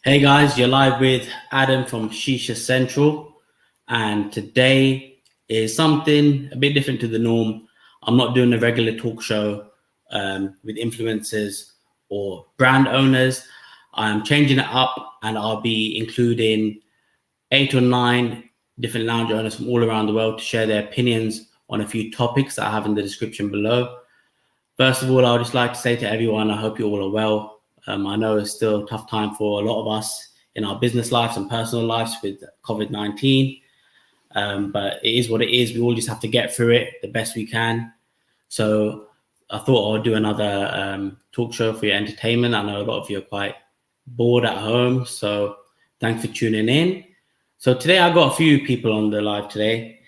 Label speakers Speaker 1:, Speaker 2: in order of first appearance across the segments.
Speaker 1: Hey guys, you're live with Adam from Shisha Central, and today is something a bit different to the norm. I'm not doing a regular talk show with influencers or brand owners. I'm changing it up, and I'll be including 8 or 9 different lounge owners from all around the world to share their opinions on a few topics that I have in the description below. First of all, I would just like to say to everyone, I hope you all are well. I know it's still a tough time for a lot of us in our business lives and personal lives with COVID-19, but it is what it is. We all just have to get through it the best we can. So I thought I'd do another talk show for your entertainment. I know a lot of you are quite bored at home, so thanks for tuning in. So today I got a few people on the live today.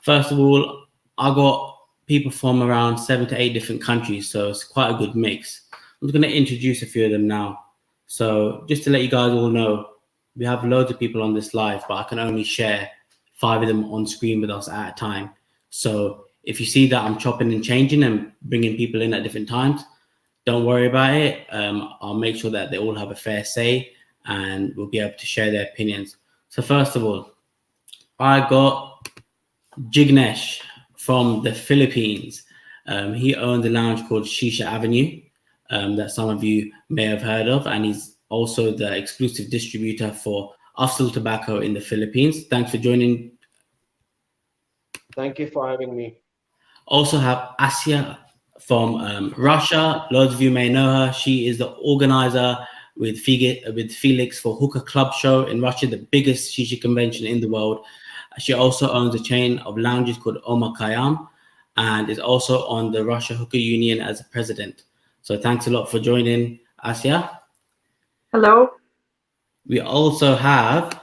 Speaker 1: First of all, I got people from around 7 to 8 different countries, so it's quite a good mix. I'm just going to introduce a few of them now. So just to let you guys all know, we have loads of people on this live, but I can only share 5 of them on screen with us at a time. So if you see that I'm chopping and changing and bringing people in at different times, don't worry about it. I'll make sure that they all have a fair say and we'll be able to share their opinions. So first of all, I got Jignesh from the Philippines. He owns a lounge called Shisha Avenue that some of you may have heard of, and he's also the exclusive distributor for Afsul Tobacco in the Philippines. Thanks for joining.
Speaker 2: Thank you for having me.
Speaker 1: Also have Asya from Russia. Loads of you may know her. She is the organizer with Felix for Hookah Club Show in Russia, the biggest shisha convention in the world. She also owns a chain of lounges called Omar Khayyam and is also on the Russia Hookah Union as a president. So thanks a lot for joining, Asya.
Speaker 3: Hello.
Speaker 1: We also have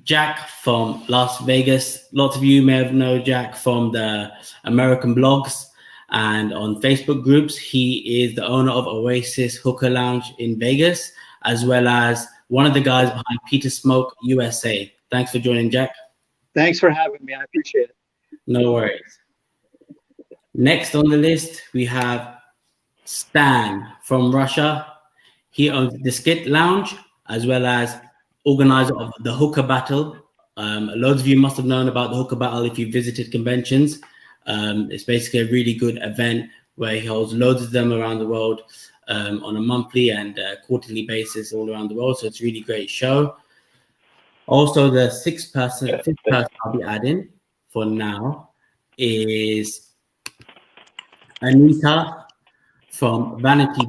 Speaker 1: Jack from Las Vegas. Lots of you may have known Jack from the American blogs and on Facebook groups. He is the owner of Oasis Hookah Lounge in Vegas, as well as one of the guys behind Peter Smoke USA. Thanks for joining, Jack.
Speaker 4: Thanks for having me. I appreciate it.
Speaker 1: No worries. Next on the list, we have Stan from Russia. He owns Diskette Lounge, as well as organizer of the Hookah Battle. Loads of you must have known about the Hookah Battle if you visited conventions. It's basically a really good event where he holds loads of them around the world on a monthly and quarterly basis all around the world. So it's a really great show. Also, the fifth person I'll be adding for now is Anita from Vanity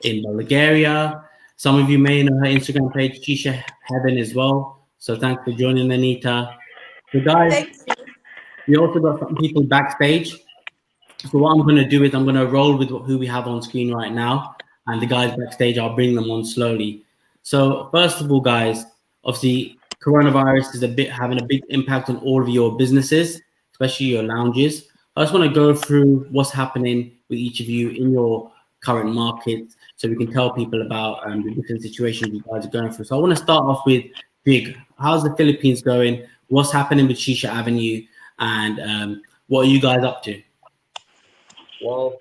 Speaker 1: in Bulgaria. Some of you may know her Instagram page, Shisha Heaven, as well. So thanks for joining, Anita. So guys, we also got some people backstage. So what I'm going to do is I'm going to roll with who we have on screen right now. And the guys backstage, I'll bring them on slowly. So first of all, guys, obviously coronavirus is having a big impact on all of your businesses, especially your lounges. I just want to go through what's happening with each of you in your current market so we can tell people about the different situations you guys are going through. So I want to start off with Big. How's the Philippines going? What's happening with Shisha Avenue? And what are you guys up to?
Speaker 2: Well,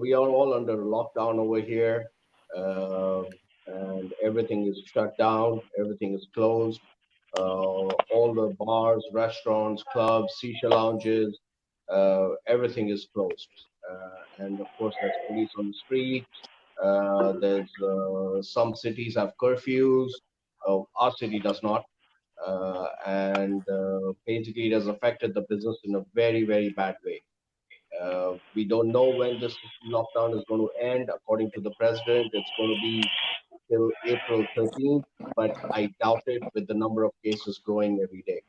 Speaker 2: we are all under lockdown over here, and everything is shut down. Everything is closed. All the bars, restaurants, clubs, shisha lounges, everything is closed. And of course, there's police on the street. There's some cities have curfews. Our city does not. And basically, it has affected the business in a very, very bad way. We don't know when this lockdown is going to end. According to the president, it's going to be till April 13th, but I doubt it with the number of cases growing every day.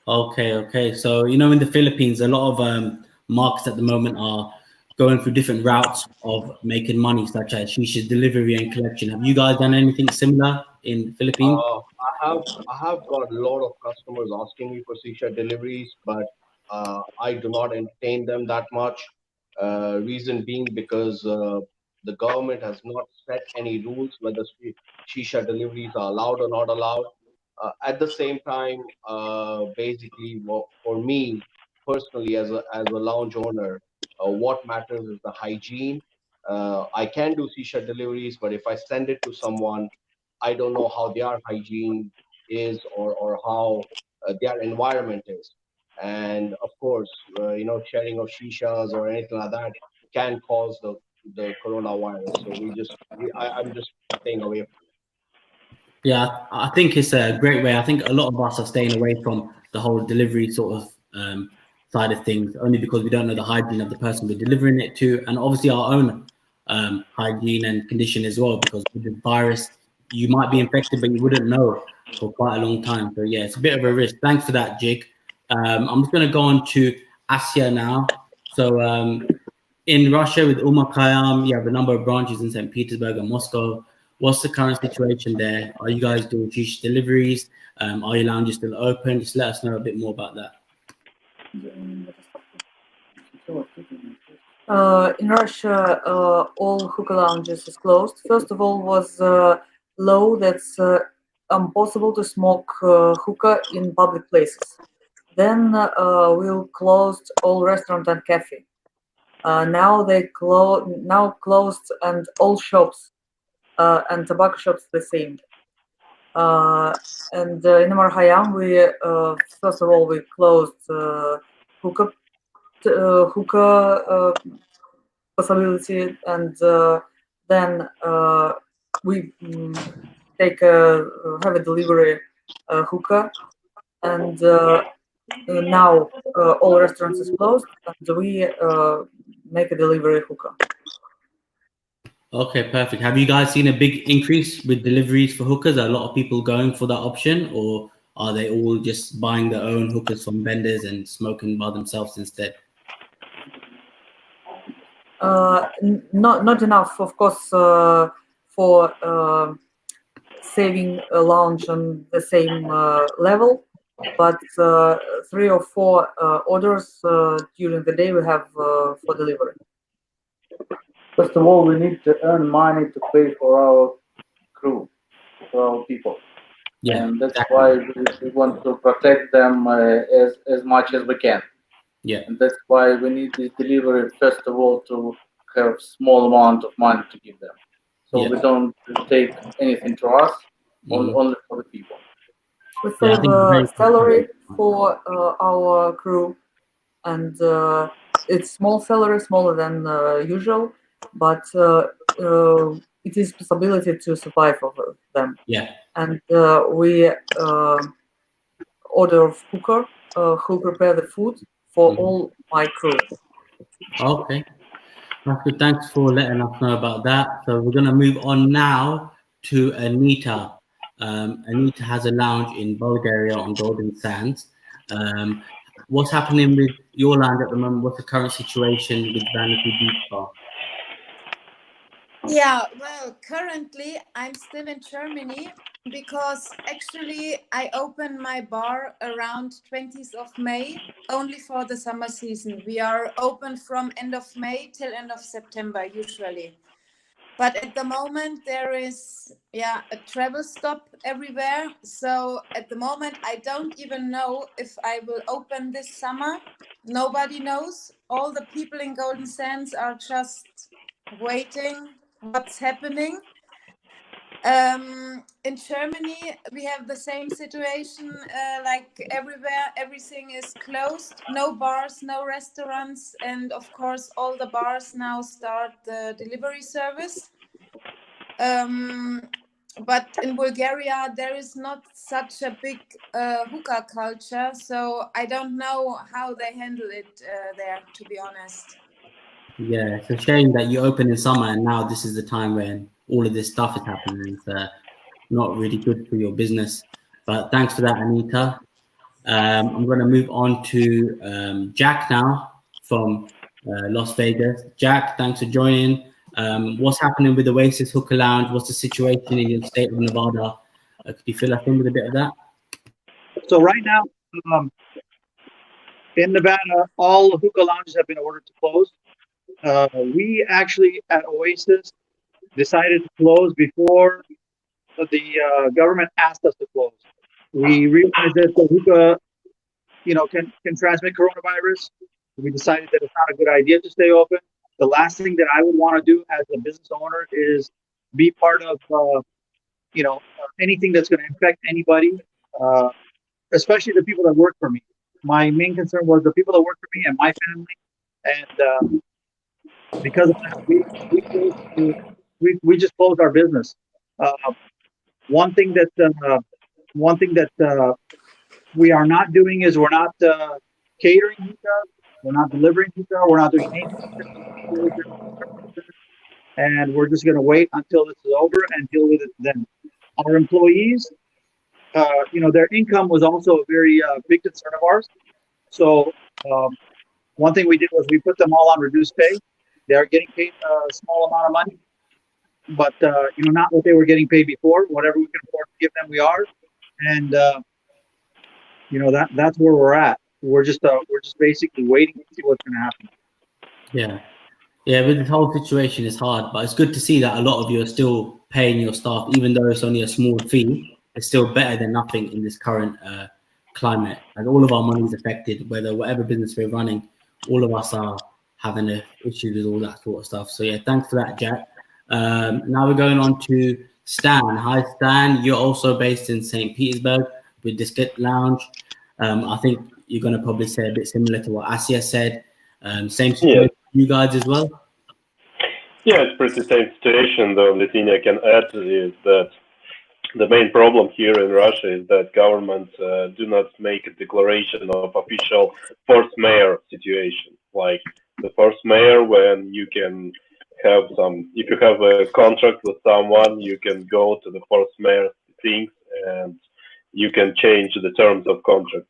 Speaker 1: Okay. So, in the Philippines, a lot of markets at the moment are going through different routes of making money, such as shisha delivery and collection. Have you guys done anything similar in the Philippines?
Speaker 2: I have got a lot of customers asking me for shisha deliveries, but I do not entertain them that much. Reason being because the government has not set any rules whether shisha deliveries are allowed or not allowed. At the same time, basically, for me personally, as a lounge owner, what matters is the hygiene I can do shisha deliveries, but if I send it to someone, I don't know how their hygiene is, or how their environment is. And of course, sharing of shishas or anything like that can cause the coronavirus. So I'm just staying away from
Speaker 1: Yeah, I think it's a great way. I think a lot of us are staying away from the whole delivery sort of side of things, only because we don't know the hygiene of the person we're delivering it to, and obviously our own hygiene and condition as well. Because with the virus, you might be infected, but you wouldn't know for quite a long time. So yeah, it's a bit of a risk. Thanks for that, Jig. I'm just going to go on to Asya now. So in Russia with Umar Khayyam, you have a number of branches in St. Petersburg and Moscow. What's the current situation there? Are you guys doing shisha deliveries? Are your lounges still open? Just let us know a bit more about that.
Speaker 3: In Russia, all hookah lounges is closed. First of all, was law that's impossible to smoke hookah in public places. Then we'll closed all restaurant and cafe. Now closed and all shops and tobacco shops the same. And in Omar Khayyam, we first of all we closed hookah possibility, and then we have a delivery hookah, and now all restaurants is closed, and we make a delivery hookah.
Speaker 1: Okay, perfect. Have you guys seen a big increase with deliveries for hookahs? Are a lot of people going for that option, or are they all just buying their own hookahs from vendors and smoking by themselves instead?
Speaker 3: Not enough, of course, for saving a lounge on the same level, but 3 or 4 orders during the day we have for delivery.
Speaker 5: First of all, we need to earn money to pay for our crew, for our people.
Speaker 1: Yeah,
Speaker 5: and that's
Speaker 1: exactly.
Speaker 5: why we want to protect them as much as we can.
Speaker 1: Yeah,
Speaker 5: And that's why we need this delivery, first of all, to have small amount of money to give them. So
Speaker 1: Yeah.
Speaker 5: we don't take anything to us, only for the people.
Speaker 3: We
Speaker 1: Yeah, I
Speaker 3: save
Speaker 1: think it's very
Speaker 3: salary for our crew, and it's small salary, smaller than usual, but it is possibility to survive over them.
Speaker 1: Yeah.
Speaker 3: And we order cooker who prepare the food for all my crew.
Speaker 1: Okay. That's good. Thanks for letting us know about that. So we're going to move on now to Anita. Anita has a lounge in Bulgaria on Golden Sands. What's happening with your lounge at the moment? What's the current situation with Vanity Beach Bar?
Speaker 6: Yeah, well, currently I'm still in Germany because actually I opened my bar around 20th of May only for the summer season. We are open from end of May till end of September usually. But at the moment there is a travel stop everywhere. So at the moment I don't even know if I will open this summer. Nobody knows. All the people in Golden Sands are just waiting what's happening. In Germany, we have the same situation like everywhere. Everything is closed. No bars, no restaurants. And of course, all the bars now start the delivery service. But in Bulgaria, there is not such a big hookah culture. So I don't know how they handle it there, to be honest.
Speaker 1: Yeah, it's a shame that you open in summer and now this is the time when all of this stuff is happening. It's not really good for your business. But thanks for that, Anita. I'm going to move on to Jack now from Las Vegas. Jack, thanks for joining. What's happening with Oasis Hookah Lounge? What's the situation in your state of Nevada? Could you fill us in with a bit of that?
Speaker 4: So right now, in Nevada, all hookah lounges have been ordered to close. We actually at Oasis decided to close before the government asked us to close. We realized that the hookah, can transmit coronavirus. We decided that it's not a good idea to stay open. the last thing that I would want to do as a business owner is be part of, anything that's going to affect anybody, especially the people that work for me. My main concern was the people that work for me and my family, and because of that, we just closed our business. One thing that we are not doing is we're not catering hookah, we're not delivering hookah, we're not doing anything, and we're just going to wait until this is over and deal with it then. Our employees, their income was also a very big concern of ours. So one thing we did was we put them all on reduced pay. They are getting paid a small amount of money, but not what they were getting paid before. Whatever we can afford to give them, we are, and that's where we're at. We're just basically waiting to see what's going to happen.
Speaker 1: Yeah, with this whole situation, it's hard, but it's good to see that a lot of you are still paying your staff, even though it's only a small fee. It's still better than nothing in this current climate. And all of our money is affected, whatever business we're running, all of us are having an issue with all that sort of stuff. So yeah, thanks for that, Jack. Now we're going on to Stan. Hi, Stan. You're also based in St. Petersburg with Diskette Lounge. I think you're going to probably say a bit similar to what Asya said. Same situation for you guys as well?
Speaker 7: Yeah, it's pretty same situation. The only thing I can add is that the main problem here in Russia is that governments do not make a declaration of official force mayor situation. Like the force mayor, when you can have if you have a contract with someone, you can go to the force mayor things and you can change the terms of contract.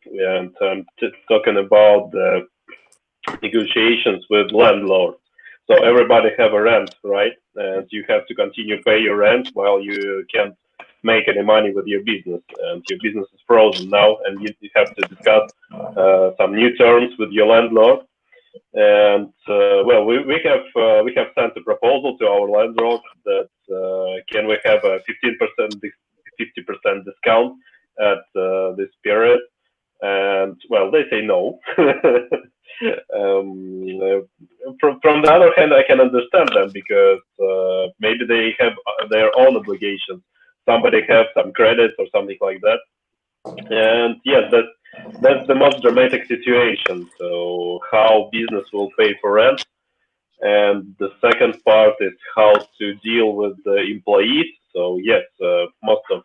Speaker 7: And I'm talking about the negotiations with landlords. So everybody have a rent, right? And you have to continue pay your rent while you can't make any money with your business, and your business is frozen now, and you have to discuss some new terms with your landlord. And well, we have sent a proposal to our landlord that can we have a 50% discount at this period, and well, they say no. From the other hand, I can understand them because maybe they have their own obligations. Somebody have some credits or something like that. And yes, that's the most dramatic situation. So how business will pay for rent. And the second part is how to deal with the employees. So yes, most of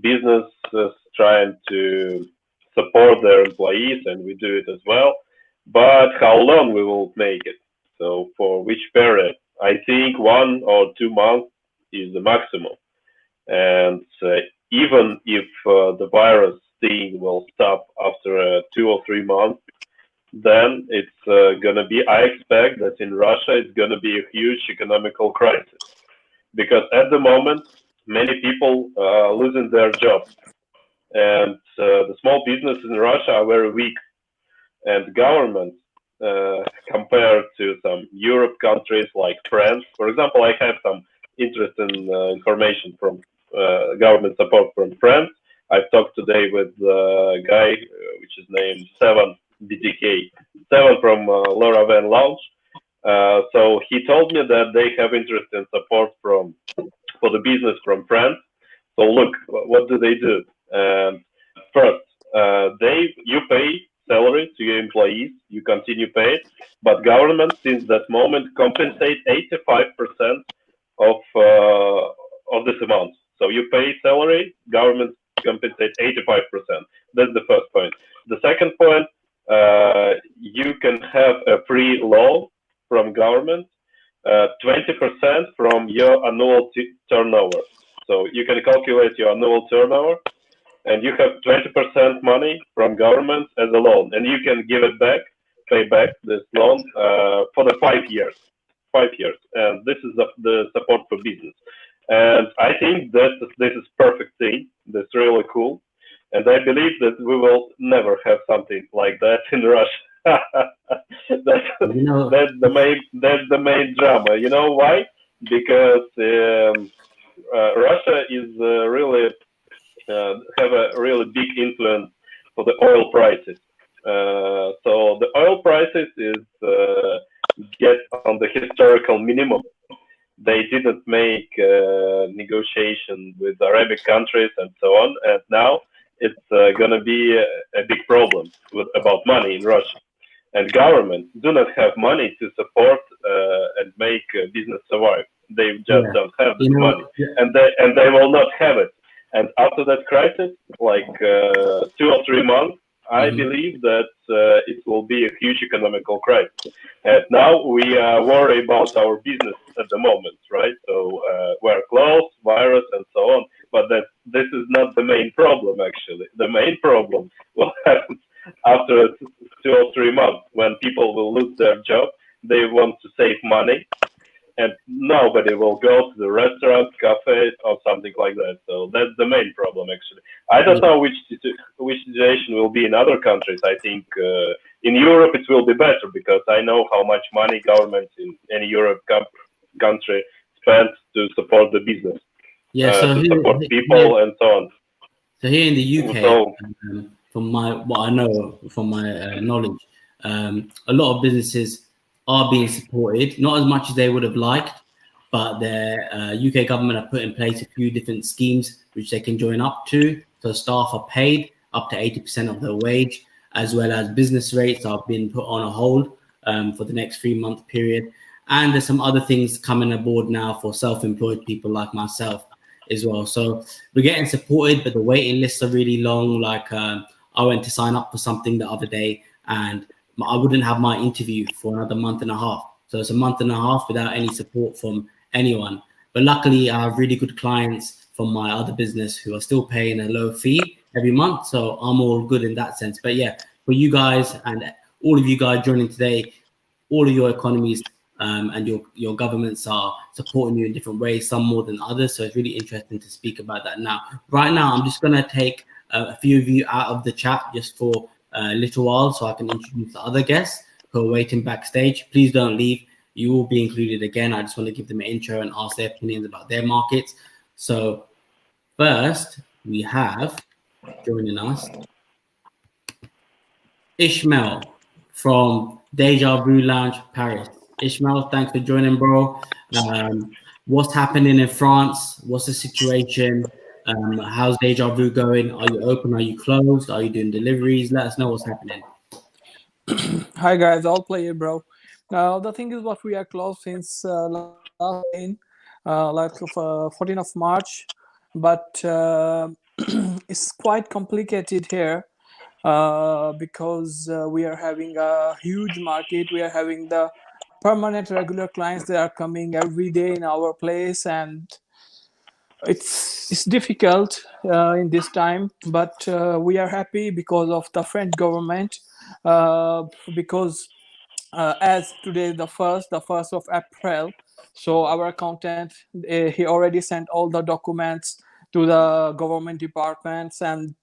Speaker 7: businesses trying to support their employees, and we do it as well. But how long we will make it? So for which period? I think 1 or 2 months is the maximum. And even if the virus thing will stop after 2 or 3 months, then it's going to be, I expect that in Russia, it's going to be a huge economical crisis. Because at the moment, many people are losing their jobs. And the small businesses in Russia are very weak. And governments, compared to some Europe countries like France, for example, I have some interesting information from government support from France. I've talked today with a guy which is named 7 BTK, 7 from Laura Van Lounge. So he told me that they have interest in support for the business from France. So look, what do they do? First, you pay salary to your employees, you continue pay it, but government since that moment compensate 85% of this amount. So you pay salary, government compensate 85%. That's the first point. The second point, you can have a free loan from government, 20% from your annual turnover. So you can calculate your annual turnover, and you have 20% money from government as a loan, and you can give it back, pay back this loan for the 5 years. 5 years, and this is the support for business. And I think that this is perfect thing. That's really cool, and I believe that we will never have something like that in Russia. That's the main drama. You know why? Because Russia is really have a really big influence for the oil prices. So the oil prices is get on the historical minimum. They didn't make negotiation with Arabic countries and so on, and now it's going to be a big problem about money in Russia. And governments do not have money to support and make business survive. They just don't have the money, and they will not have it. And after that crisis, like 2 or 3 months, I believe that it will be a huge economical crisis. And now we worry about our business at the moment, right? So we're closed, virus, and so on. But this is not the main problem, actually. The main problem will happen after 2 or 3 months when people will lose their job. They want to save money, and nobody will go to the restaurant, cafes, or something like that. So that's the main problem, actually. I don't know which situation will be in other countries. I think in Europe it will be better because I know how much money governments in any Europe country spend to support the business, to support people and so on.
Speaker 1: So here in the UK, from what I know from my knowledge, a lot of businesses are being supported, not as much as they would have liked, but the UK government have put in place a few different schemes which they can join up to. So staff are paid up to 80% of their wage, as well as business rates are being put on a hold for the next 3-month period. And there's some other things coming aboard now for self-employed people like myself as well. So we're getting supported, but the waiting lists are really long. Like I went to sign up for something the other day and I wouldn't have my interview for another month and a half. So it's a month and a half without any support from anyone. But luckily, I have really good clients from my other business who are still paying a low fee every month. So I'm all good in that sense. But yeah, for you guys and all of you guys joining today, all of your economies and your governments are supporting you in different ways, some more than others. So it's really interesting to speak about that now. Right now, I'm just going to take a few of you out of the chat just for a little while so I can introduce the other guests who are waiting backstage. Please don't leave. You will be included again. I just want to give them an intro and ask their opinions about their markets. So first, we have joining us Ishmael from Dejavu Lounge, Paris. Ishmael, thanks for joining, bro. What's happening in France? What's the situation? How's Dejavu going? Are you open? Are you closed? Are you doing deliveries? Let us know what's happening.
Speaker 8: Hi guys, I'll play it, bro. Now the thing is, what we are closed since last day, like 14th of March, but it's quite complicated here because we are having a huge market. We are having the permanent regular clients that are coming every day in our place, and it's difficult in this time, but we are happy because of the French government, because as today the first of April, so our accountant he already sent all the documents to the government departments, and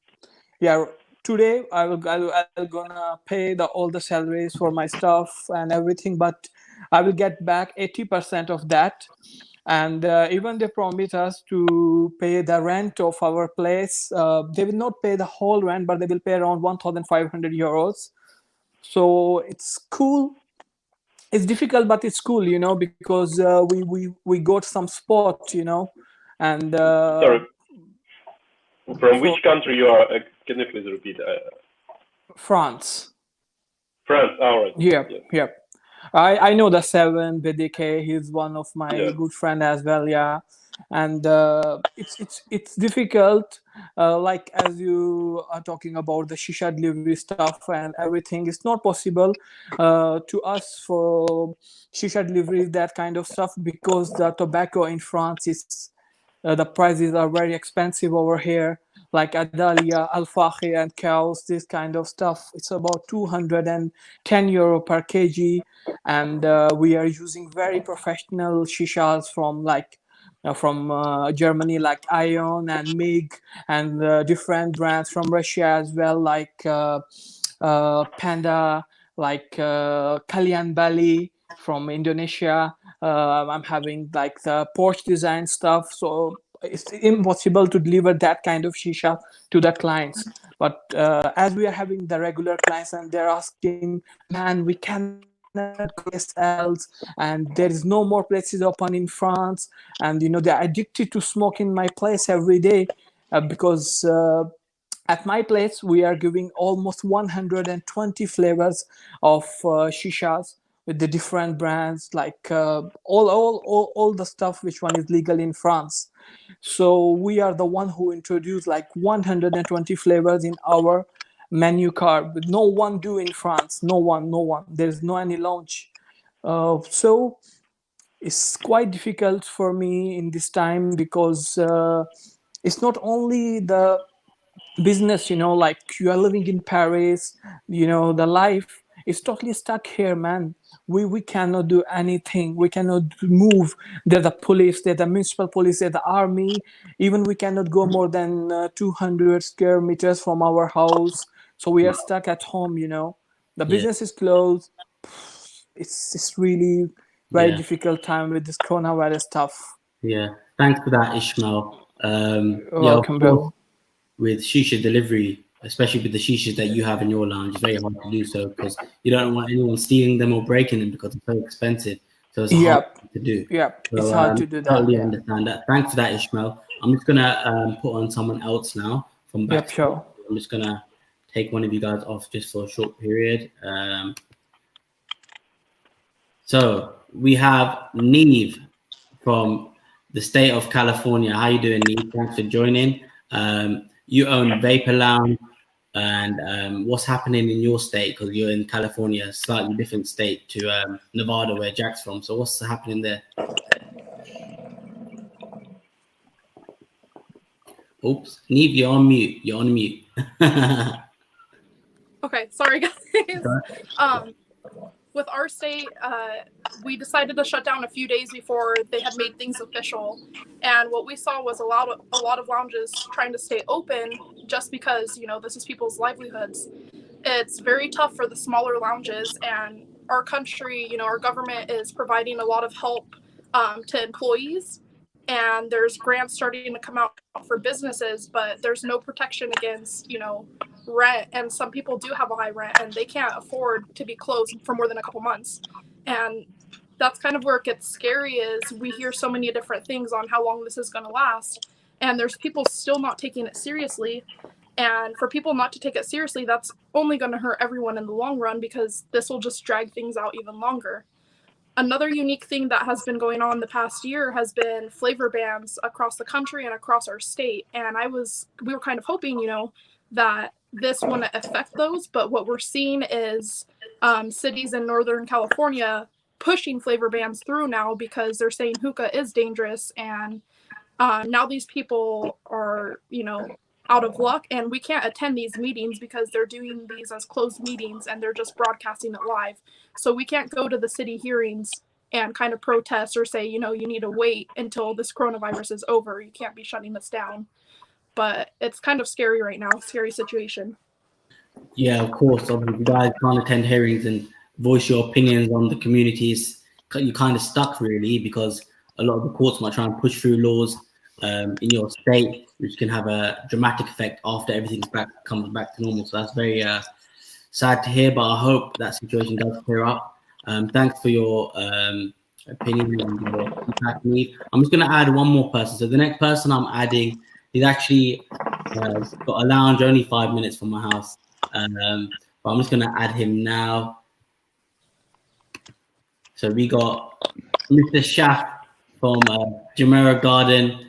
Speaker 8: yeah, today I'll gonna pay all the salaries for my stuff and everything, but I will get back 80% of that. And even they promise us to pay the rent of our place. They will not pay the whole rent, but they will pay around 1,500 euros. So it's cool. It's difficult, but it's cool, you know, because we got some spot, you know, and
Speaker 7: sorry, from which country you are? Can you please repeat?
Speaker 8: France.
Speaker 7: France. All right.
Speaker 8: Yeah. I know the 7 BDK. He's one of my good friend as well. Yeah, and it's difficult. Like as you are talking about the shisha delivery stuff and everything, it's not possible to us for shisha delivery, that kind of stuff, because the tobacco in France is the prices are very expensive over here. Like Adalia, Al-Fakhi and Chaos, this kind of stuff. It's about 210 euro per kg. And we are using very professional shishas from Germany, like Ion and MIG, and different brands from Russia as well, like Panda, like Kalian Bali from Indonesia. I'm having like the Porsche design stuff. So it's impossible to deliver that kind of shisha to the clients. But as we are having the regular clients and they're asking, man, we cannot KSLs, and there is no more places open in France. And they're addicted to smoke in my place every day, because at my place we are giving almost 120 flavors of shishas with the different brands, like all the stuff which one is legal in France. So we are the one who introduced like 120 flavors in our menu card, but no one do in France. No one. There's no any launch. So it's quite difficult for me in this time, because it's not only the business, like you are living in Paris, the life is totally stuck here, man. We cannot do anything. We cannot move. There's the police, there's the municipal police, there's the army. Even we cannot go more than 200 square meters from our house. So we are stuck at home, the business is closed. It's really very difficult time with this coronavirus stuff.
Speaker 1: Yeah, thanks for that, Ishmael.
Speaker 8: Welcome, bro.
Speaker 1: With shisha delivery, especially with the shishas that you have in your lounge, it's very hard to do so because you don't want anyone stealing them or breaking them because it's so expensive. So it's hard to do.
Speaker 8: Yeah,
Speaker 1: so,
Speaker 8: it's hard to do that.
Speaker 1: Totally understand that. Thanks for that, Ishmael. I'm just gonna put on someone else now from back.
Speaker 8: Yep, sure.
Speaker 1: I'm just gonna take one of you guys off just for a short period. So we have Neeve from the state of California. How you doing, Neeve? Thanks for joining. You own Vapor Lounge, and what's happening in your state? Because you're in California, a slightly different state to Nevada, where Jack's from. So what's happening there? Oops, Neeve, you're on mute. You're on mute.
Speaker 9: Okay, sorry guys. With our state, we decided to shut down a few days before they had made things official. And what we saw was a lot of lounges trying to stay open just because, this is people's livelihoods. It's very tough for the smaller lounges, and our country, our government is providing a lot of help to employees. And there's grants starting to come out for businesses, but there's no protection against, rent. And some people do have a high rent and they can't afford to be closed for more than a couple months. And that's kind of where it gets scary, is we hear so many different things on how long this is going to last. And there's people still not taking it seriously. And for people not to take it seriously, that's only going to hurt everyone in the long run, because this will just drag things out even longer. Another unique thing that has been going on the past year has been flavor bans across the country and across our state. And we were kind of hoping, that this wouldn't affect those. But what we're seeing is cities in Northern California pushing flavor bans through now, because they're saying hookah is dangerous. And now these people are, out of luck, and we can't attend these meetings because they're doing these as closed meetings and they're just broadcasting it live. So we can't go to the city hearings and kind of protest or say, you need to wait until this coronavirus is over. You can't be shutting us down. But it's kind of scary right now, scary situation.
Speaker 1: Yeah, of course. Obviously, you guys can't attend hearings and voice your opinions on the communities. You're kind of stuck, really, because a lot of the courts might try and push through laws in your state, which can have a dramatic effect after everything comes back to normal. So that's very sad to hear, but I hope that situation does clear up. Thanks for your opinion and your feedback, Neeve. I'm just going to add one more person. So the next person I'm adding, he's actually got a lounge only 5 minutes from my house. But I'm just going to add him now. So we got Mr. Shaf from Jumeirah Garden.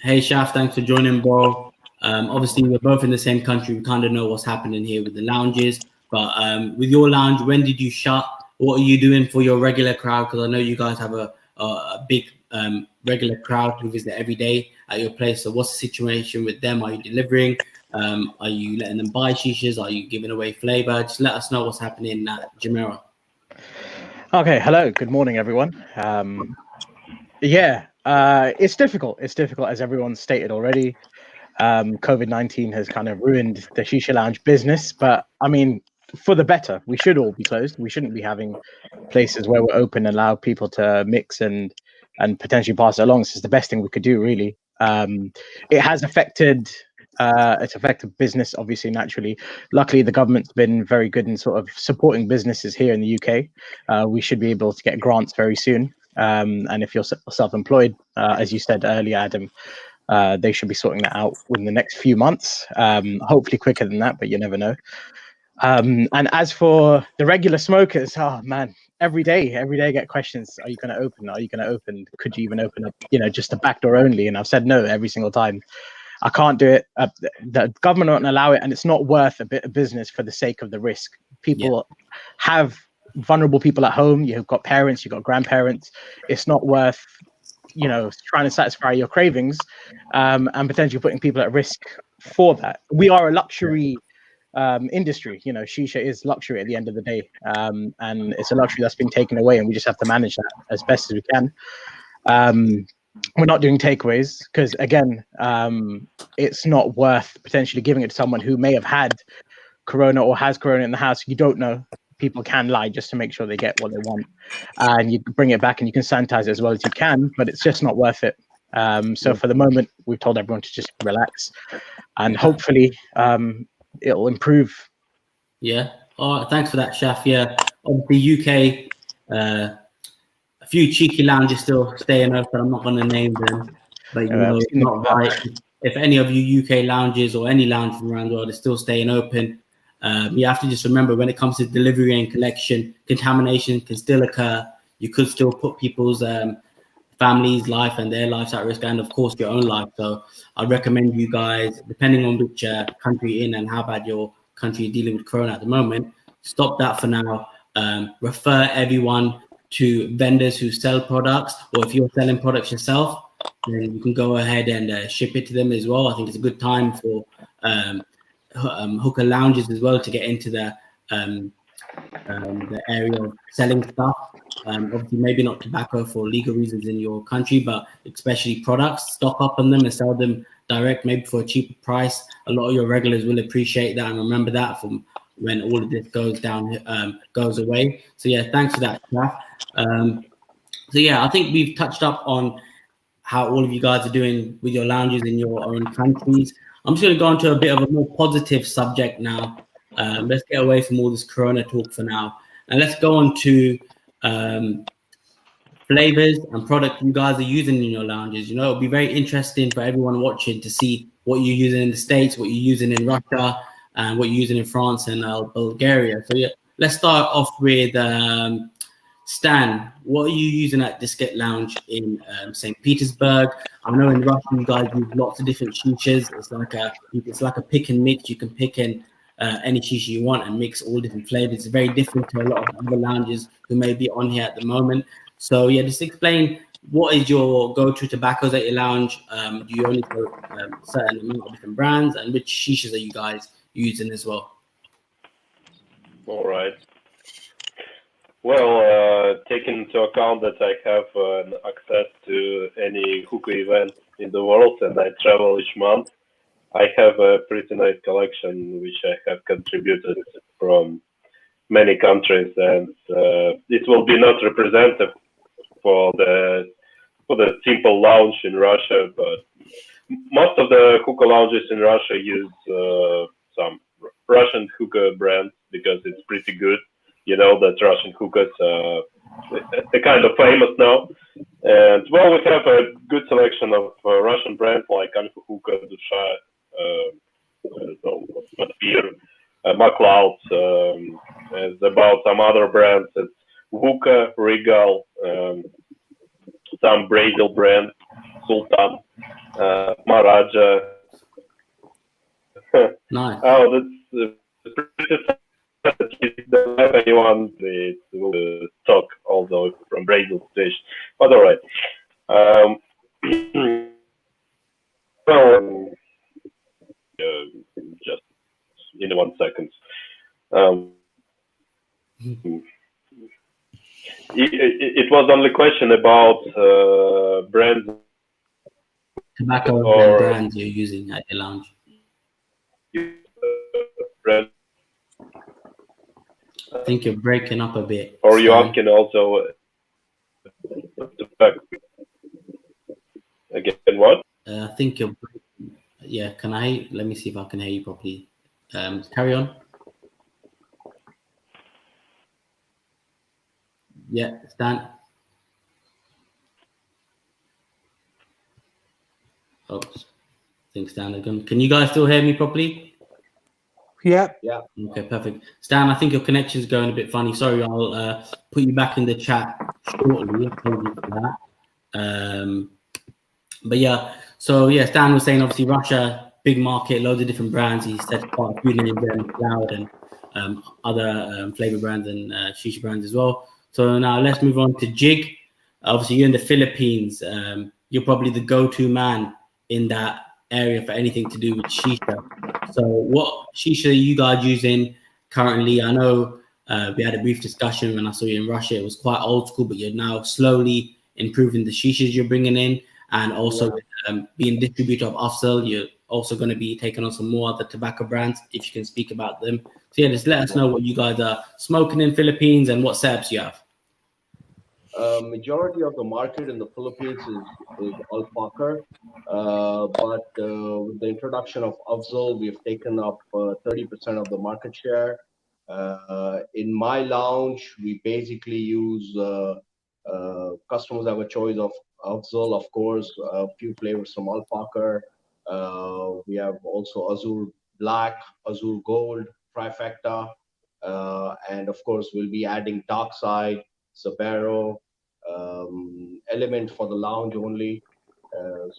Speaker 1: Hey Shaf, thanks for joining, bro. Obviously, we're both in the same country. We kind of know what's happening here with the lounges. But with your lounge, when did you shut? What are you doing for your regular crowd? Because I know you guys have a big regular crowd who visit every day at your place. So what's the situation with them? Are you delivering? Are you letting them buy shishas? Are you giving away flavor? Just let us know what's happening at Jumeirah.
Speaker 10: Okay, hello. Good morning, everyone. It's difficult. It's difficult, as everyone stated already. COVID-19 has kind of ruined the shisha lounge business, but I mean, for the better. We should all be closed. We shouldn't be having places where we're open and allow people to mix and potentially pass it along. This is the best thing we could do, really. It has affected It's affected business, obviously, naturally. Luckily, the government's been very good in sort of supporting businesses here in the UK. We should be able to get grants very soon. And if you're self-employed, as you said earlier, Adam, they should be sorting that out within the next few months. Hopefully quicker than that, but you never know. And as for the regular smokers, oh man, every day I get questions. Are you going to open? Are you going to open? Could you even open up, just a back door only? And I've said no every single time. I can't do it. The government won't allow it, and it's not worth a bit of business for the sake of the risk. People have vulnerable people at home. You've got parents, you've got grandparents. It's not worth, trying to satisfy your cravings, and potentially putting people at risk for that. We are a luxury industry. Shisha is luxury at the end of the day, and it's a luxury that's been taken away, and we just have to manage that as best as we can. We're not doing takeaways because, again, it's not worth potentially giving it to someone who may have had corona or has corona in the house. You don't know. People can lie just to make sure they get what they want, and you bring it back and you can sanitize it as well as you can, but it's just not worth it. So for the moment, we've told everyone to just relax, and hopefully it'll improve.
Speaker 1: Yeah. Oh, thanks for that, Shaf. Yeah. Obviously, UK, a few cheeky lounges still staying open. I'm not going to name them, but it's not right. If any of you UK lounges or any lounge from around the world is still staying open, you have to just remember when it comes to delivery and collection, contamination can still occur. You could still put people's family's life and their lives at risk, and of course your own life. So I recommend you guys, depending on which country you're in and how bad your country is dealing with corona at the moment, stop that for now. Refer everyone to vendors who sell products, or if you're selling products yourself, then you can go ahead and ship it to them as well. I think it's a good time for hookah lounges as well to get into the area of selling stuff. Obviously, maybe not tobacco for legal reasons in your country, but especially products, stock up on them and sell them direct, maybe for a cheaper price. A lot of your regulars will appreciate that and remember that from when all of this goes down, goes away. So yeah, thanks for that, Shaf. So yeah, I think we've touched up on how all of you guys are doing with your lounges in your own countries. I'm just going to go into a bit of a more positive subject now. Let's get away from all this corona talk for now, and let's go on to flavors and products you guys are using in your lounges. It'll be very interesting for everyone watching to see what you're using in the States, what you're using in Russia, and what you're using in France and Bulgaria. So yeah, let's start off with Stan. What are you using at Diskette Lounge in St. Petersburg? I know in Russia you guys use lots of different shishas. It's like a pick and mix. You can pick in any shisha you want and mix all different flavors. It's very different to a lot of other lounges who may be on here at the moment. So yeah, just explain what is your go-to tobaccos at your lounge. Do you only go certain amount of different brands, and which shishas are you guys using as well?
Speaker 7: All right. Well, taking into account that I have access to any hookah event in the world and I travel each month, I have a pretty nice collection which I have contributed from many countries, and it will be not representative for the simple lounge in Russia, but most of the hookah lounges in Russia use some Russian hookah brands because it's pretty good. That Russian hookahs they're kind of famous now. And well, we have a good selection of Russian brands like Alpha Hookah, Dusha, MacLeod. It's about some other brands. It's Hookah, Regal, some Brazil brands, Sultan, Maharaja.
Speaker 1: Nice.
Speaker 7: Oh, that's pretty. If they have anyone, they will talk also from Brazil station. But all right. Well, just in 1 second. It was only question about brands.
Speaker 1: Tobacco or brands you're using at your lounge.
Speaker 7: Brand.
Speaker 1: I think you're breaking up a bit.
Speaker 7: Or you asking also again what?
Speaker 1: I think you're Yeah, can I? Let me see if I can hear you properly. Carry on. Yeah, Stan. Oops. I think Stan again. Can you guys still hear me properly?
Speaker 8: Yeah.
Speaker 2: Yeah.
Speaker 1: Okay, perfect. Stan, I think your connection is going a bit funny. Sorry, I'll put you back in the chat shortly. Apologies for that. But yeah, so yeah, Stan was saying obviously Russia, big market, loads of different brands. He said quite a few names there, Cloud and other flavor brands and shisha brands as well. So now let's move on to Jig. Obviously, you're in the Philippines. You're probably the go-to man in that area for anything to do with shisha. So what shisha are you guys using currently? I know we had a brief discussion when I saw you in Russia. It was quite old school, but you're now slowly improving the shishas you're bringing in. And also being distributor of Afzal, you're also going to be taking on some more other tobacco brands, if you can speak about them. So yeah, just let us know what you guys are smoking in Philippines and what setups you have.
Speaker 2: Majority of the market in the Philippines is alpaca, but with the introduction of Afzal, we've taken up 30% of the market share. In my lounge, we basically use customers have a choice of Afzal, of course, a few flavors from alpaca. We have also Azul Black, Azul Gold, Trifecta, and of course, we'll be adding Dark Side, Sabero, element for the lounge only.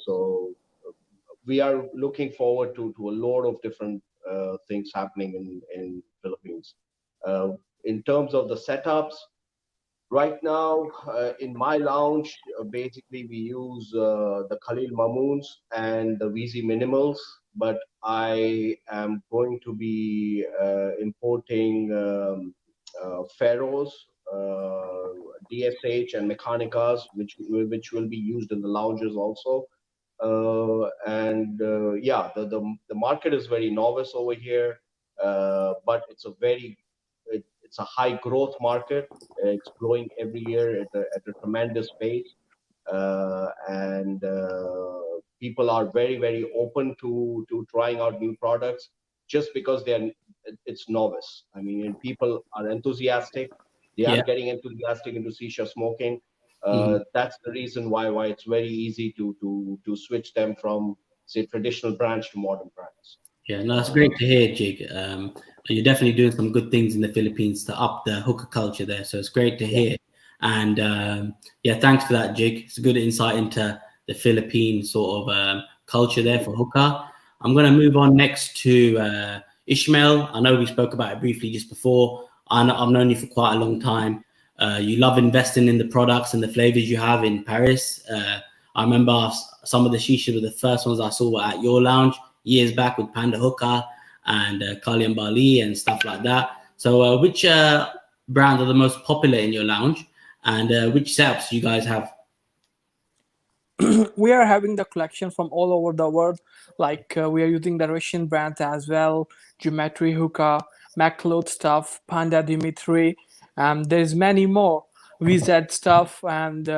Speaker 2: So we are looking forward to a lot of different things happening in Philippines. In terms of the setups, right now in my lounge, basically we use the Khalil Mamoons and the Wheezy Minimals, but I am going to be importing Pharaohs, DSH, and Mechanicas, which will be used in the lounges also. And yeah, the market is very novice over here, but it's a high growth market. It's growing every year at a tremendous pace, and people are very open to trying out new products just because it's novice. I mean, and people are enthusiastic. They are
Speaker 1: Yeah.
Speaker 2: getting enthusiastic into shisha smoking.
Speaker 1: Mhm.
Speaker 2: That's the reason why it's very easy to switch them from, say, traditional brands to modern brands.
Speaker 1: Yeah, no, that's great to hear, Jig. You're definitely doing some good things in the Philippines to up the hookah culture there. So it's great to hear. And yeah, thanks for that, Jig. It's a good insight into the Philippine sort of culture there for hookah. I'm going to move on next to Ishmael. I know we spoke about it briefly just before. I've known you for quite a long time. You love investing in the products and the flavors you have in Paris. I remember some of the shisha were the first ones I saw at your lounge years back with Panda Hookah and Khayyam Bali and stuff like that. So which brands are the most popular in your lounge, and which setups do you guys have?
Speaker 8: We are having the collection from all over the world. Like we are using the Russian brands as well, Geometry Hookah, MacLeod stuff, Panda Dimitri, and there's many more VZ stuff. And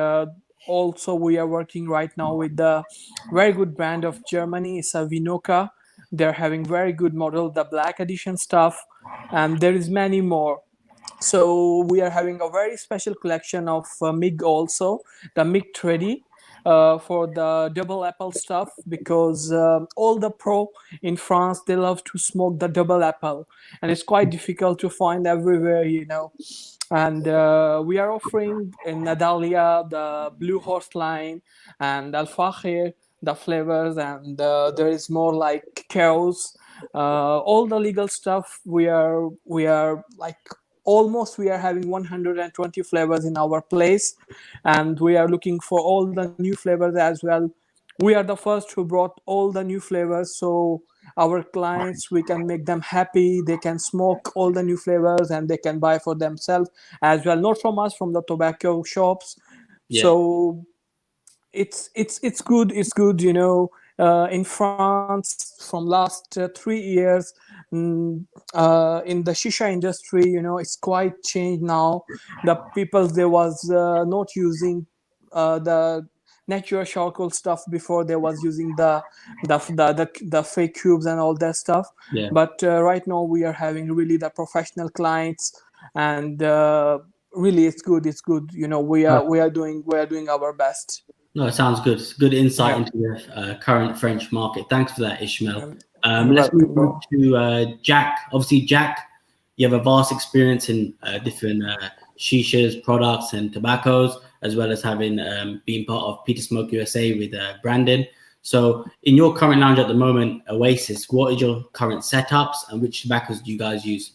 Speaker 8: also we are working right now with the very good brand of Germany, it's a Vinoka. They're having very good model, the black edition stuff, and there is many more. So we are having a very special collection of MIG also, the MIG 30 for the double apple stuff, because all the pro in France, they love to smoke the double apple, and it's quite difficult to find everywhere, you know. And we are offering in Nadalia the Blue Horse line and Al Fakir, the flavors, and there is more like chaos. All the legal stuff we are like almost we are having 120 flavors in our place, and we are looking for all the new flavors as well. We are the first who brought all the new flavors, so our clients, we can make them happy, they can smoke all the new flavors and they can buy for themselves as well, not from us, from the tobacco shops.
Speaker 1: Yeah.
Speaker 8: So it's good, you know. In France from last 3 years, in the shisha industry, you know, it's quite changed now. The people, there was not using the natural charcoal stuff before they was using the fake cubes and all that stuff.
Speaker 1: Yeah.
Speaker 8: But right now we are having really the professional clients, and really it's good. It's good. You know, we are doing our best.
Speaker 1: No, it sounds good. It's good insight
Speaker 8: Yeah.
Speaker 1: into the current French market. Thanks for that, Ishmael.
Speaker 8: You're
Speaker 1: Let's
Speaker 8: welcome,
Speaker 1: move on to Jack. Obviously, Jack, you have a vast experience in different shishas, products, and tobaccos, as well as having been part of Petersburg, USA with Brandon. So, in your current lounge at the moment, Oasis, what is your current setups and which tobaccos do you guys use?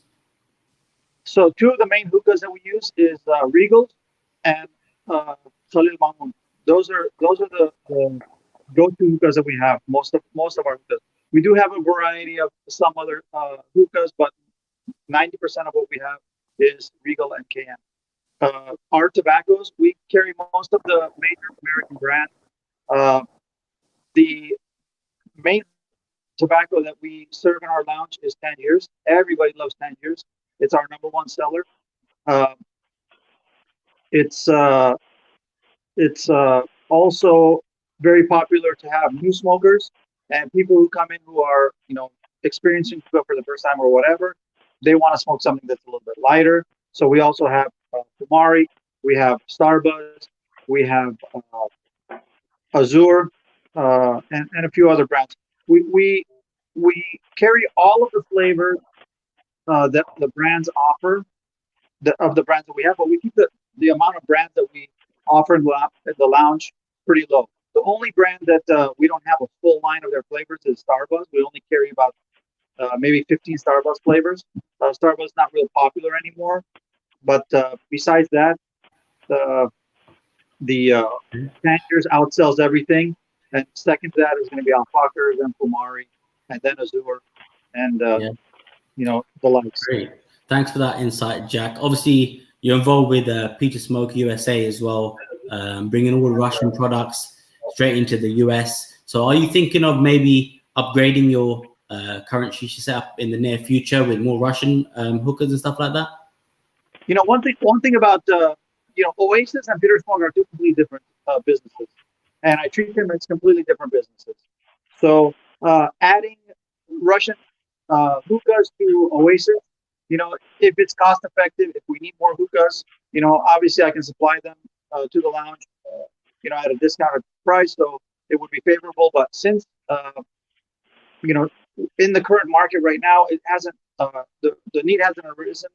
Speaker 4: So two of the main hookahs that we use is Regals and Khalil Mamoun. Those are the go-to hookahs that we have. Most of our hookahs. We do have a variety of some other hookahs, but 90% of what we have is Regal and Khayyam. Our tobaccos, we carry most of the major American brands. The main tobacco that we serve in our lounge is Tangiers. Everybody loves Tangiers. It's our number one seller. It's also very popular to have new smokers and people who come in who are, experiencing hookah for the first time or whatever. They want to smoke something that's a little bit lighter. So we also have Kumari, we have Starbuzz, we have Azure, and a few other brands. We carry all of the flavors that the brands offer, of the brands that we have, but we keep the amount of brands that we offer in the lounge pretty low. The only brand that we don't have a full line of their flavors is Starbuzz. We only carry about maybe 15 Starbuzz flavors. Starbuzz is not real popular anymore, but besides that, the Tangiers outsells everything. And second to that is going to be Alfakers and Kumari, and then Azure, and the likes.
Speaker 1: Great. Thanks for that insight, Jack. Obviously, you're involved with Petersburg, USA as well, bringing all Russian products straight into the US. So are you thinking of maybe upgrading your current shisha setup in the near future with more Russian hookahs and stuff like that?
Speaker 4: One thing about Oasis and Petersburg are two completely different businesses, and I treat them as completely different businesses. So adding Russian hookahs to Oasis, if it's cost effective, if we need more hookahs, obviously I can supply them to the lounge, at a discounted price, so it would be favorable. But since in the current market right now, it hasn't the need hasn't arisen,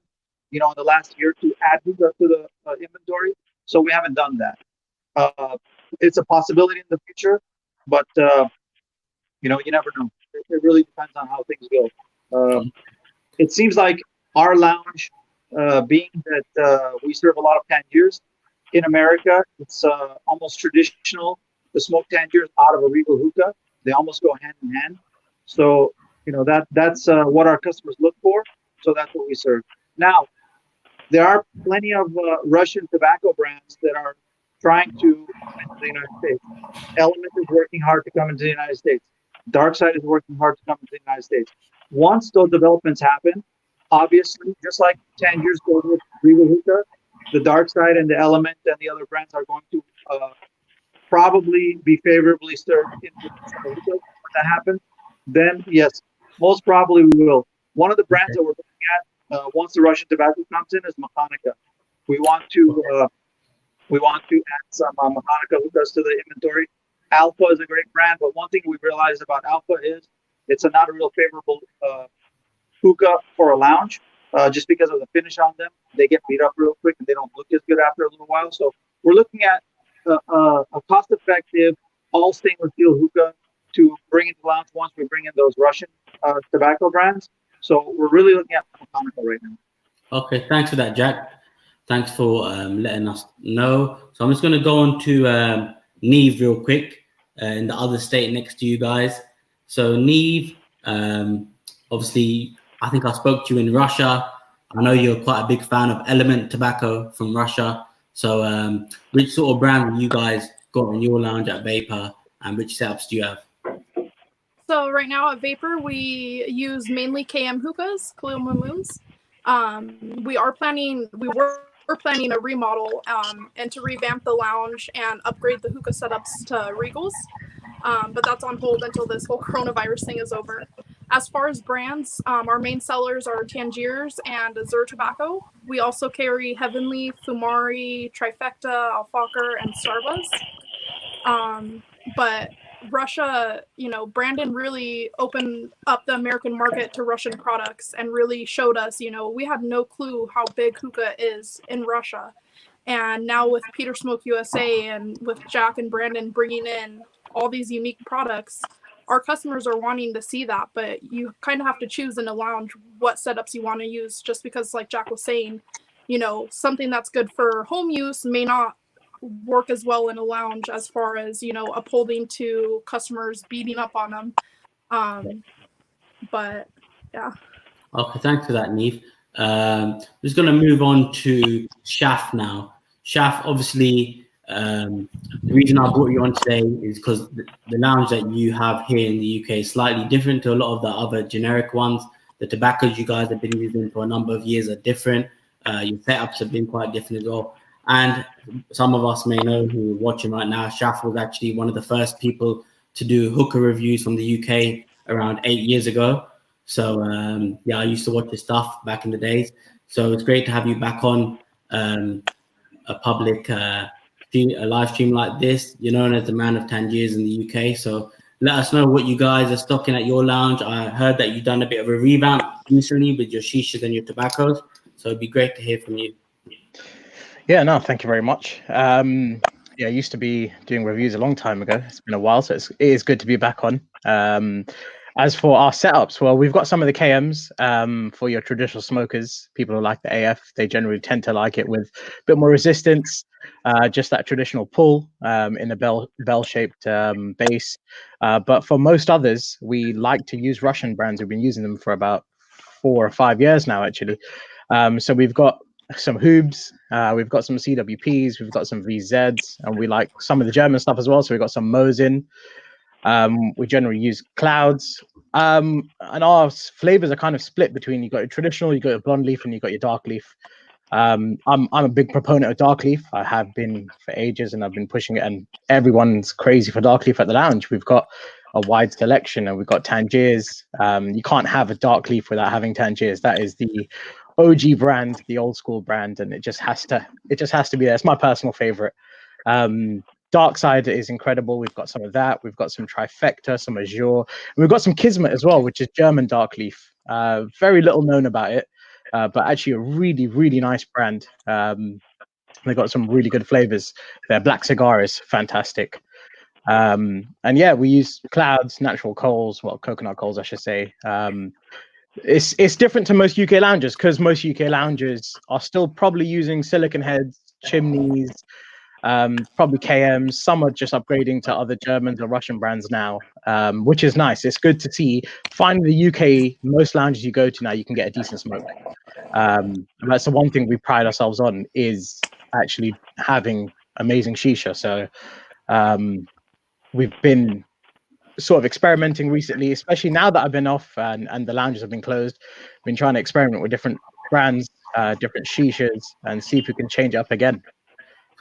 Speaker 4: in the last year to add hookah to the inventory, so we haven't done that. It's a possibility in the future, but you never know. It really depends on how things go. It seems like our lounge, being that we serve a lot of Tangiers in America, it's almost traditional to smoke Tangiers out of a Regal hookah. They almost go hand in hand. So that's what our customers look for. So that's what we serve. Now, there are plenty of Russian tobacco brands that are trying to come into the United States. Element is working hard to come into the United States. Dark Side is working hard to come into the United States. Once those developments happen, obviously, just like 10 years ago with Regal Hookah, the Dark Side and the Element and the other brands are going to probably be favorably served in the When that happens, then yes, most probably we will. One of the brands that we're looking at once the Russian tobacco comes in is Mechanica. We want to add some Mechanica hookahs to the inventory. Alpha is a great brand, but one thing we've realized about Alpha is it's not a real favorable hookah for a lounge, just because of the finish on them. They get beat up real quick and they don't look as good after a little while. So we're looking at a cost-effective, all stainless steel hookah to bring into the lounge once we bring in those Russian tobacco brands. So we're really looking at Mechanica right now.
Speaker 1: Okay, thanks for that, Jack. Thanks for letting us know. So I'm just going to go on to Neeve real quick in the other state next to you guys. So Neeve, obviously, I think I spoke to you in Russia. I know you're quite a big fan of Element tobacco from Russia. So which sort of brand have you guys got in your lounge at Vapor, and which setups do you have?
Speaker 9: So right now at Vapor, we use mainly KM hookahs, Khalil Moons. We were we're planning a remodel and to revamp the lounge and upgrade the hookah setups to Regals. But that's on hold until this whole coronavirus thing is over. As far as brands, our main sellers are Tangiers and Azure Tobacco. We also carry Heavenly, Fumari, Trifecta, Alfaker, and Starbuzz. But Russia, Brandon really opened up the American market to Russian products and really showed us, we had no clue how big hookah is in Russia. And now with Peter Smoke USA and with Jack and Brandon bringing in all these unique products, our customers are wanting to see that, but you kind of have to choose in a lounge what setups you want to use, just because, like Jack was saying, something that's good for home use may not work as well in a lounge as far as, upholding to customers beating up on them. But yeah.
Speaker 1: Okay, thanks for that, Neeve. I'm just going to move on to Shaf now. Shaf, obviously, the reason I brought you on today is because the lounge that you have here in the UK is slightly different to a lot of the other generic ones. The tobaccos you guys have been using for a number of years are different. Your setups have been quite different as well. And some of us may know who are watching right now, Shaf was actually one of the first people to do hookah reviews from the UK around 8 years ago. So, I used to watch your stuff back in the days. So it's great to have you back on a public a live stream like this. You're known as the man of Tangiers in the UK. So let us know what you guys are stocking at your lounge. I heard that you've done a bit of a revamp recently with your shishas and your tobaccos. So it'd be great to hear from you.
Speaker 10: Yeah, no, thank you very much. I used to be doing reviews a long time ago. It's been a while, so it is good to be back on. As for our setups, well, we've got some of the KMs for your traditional smokers. People who like the AF, they generally tend to like it with a bit more resistance, just that traditional pull in a bell-shaped base. But for most others, we like to use Russian brands. We've been using them for about 4 or 5 years now, actually. So we've got some Hoobs, we've got some CWPs, we've got some VZs, and we like some of the German stuff as well. So we've got some Mosin. We generally use clouds, and our flavors are kind of split between, you got your traditional, you got your blonde leaf, and you got your dark leaf. I'm a big proponent of dark leaf. I have been for ages, and I've been pushing it, and everyone's crazy for dark leaf at the lounge. We've got a wide selection, and we've got Tangiers. You can't have a dark leaf without having Tangiers. That is the OG brand, the old school brand, and it just has to be there. It's my personal favorite. Dark side is incredible. We've got some of that. We've got some Trifecta, some Azure. And we've got some Kismet as well, which is German dark leaf. Very little known about it, but actually a really, really nice brand. They've got some really good flavors. Their black cigar is fantastic. And yeah, we use clouds, natural coals, well, coconut coals, I should say. It's different to most UK lounges, because most UK lounges are still probably using silicon heads, chimneys, probably KMs. Some are just upgrading to other Germans or Russian brands now, which is nice. It's good to see. Finally, the UK, most lounges you go to now, you can get a decent smoke. And that's the one thing we pride ourselves on, is actually having amazing shisha. So we've been sort of experimenting recently, especially now that I've been off and the lounges have been closed. Been trying to experiment with different brands, different shishas, and see if we can change it up again.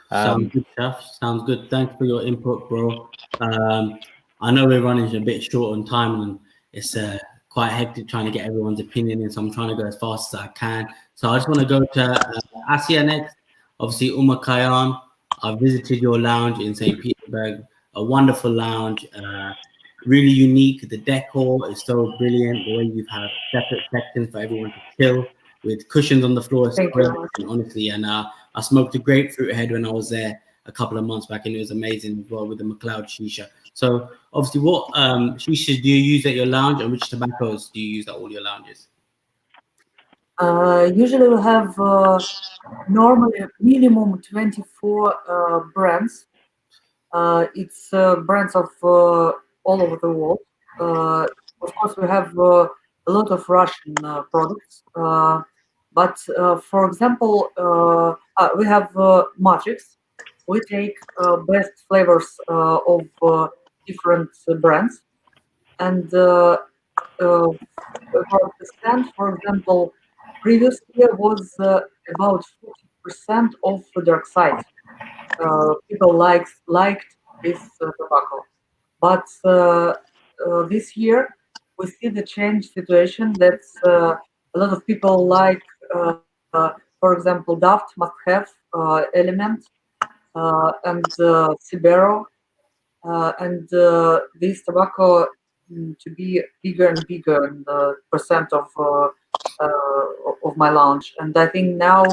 Speaker 1: Sounds good, Shaf. Sounds good. Thanks for your input, bro. I know we're running a bit short on time, and it's quite hectic trying to get everyone's opinion in, so I'm trying to go as fast as I can. So I just want to go to Asya next. Obviously, Khayyam. I visited your lounge in St. Petersburg. A wonderful lounge. Really unique. The decor is so brilliant. The way you've had separate sections for everyone to chill with cushions on the floor is great, honestly. And I smoked a grapefruit head when I was there a couple of months back, and it was amazing as well with the McLeod shisha. So obviously, what shishas do you use at your lounge, and which tobaccos do you use at all your lounges?
Speaker 3: Usually we have normally minimum 24 brands. It's brands of all over the world. Of course, we have a lot of Russian products. But for example, we have Matrix. We take best flavors of different brands. And about the stand, for example, previous year was about of the dark side. People liked this tobacco, but this year we see the change situation that a lot of people like, for example, Daft must have Element and Sibero, and this tobacco to be bigger and bigger in the percent of my launch. And I think now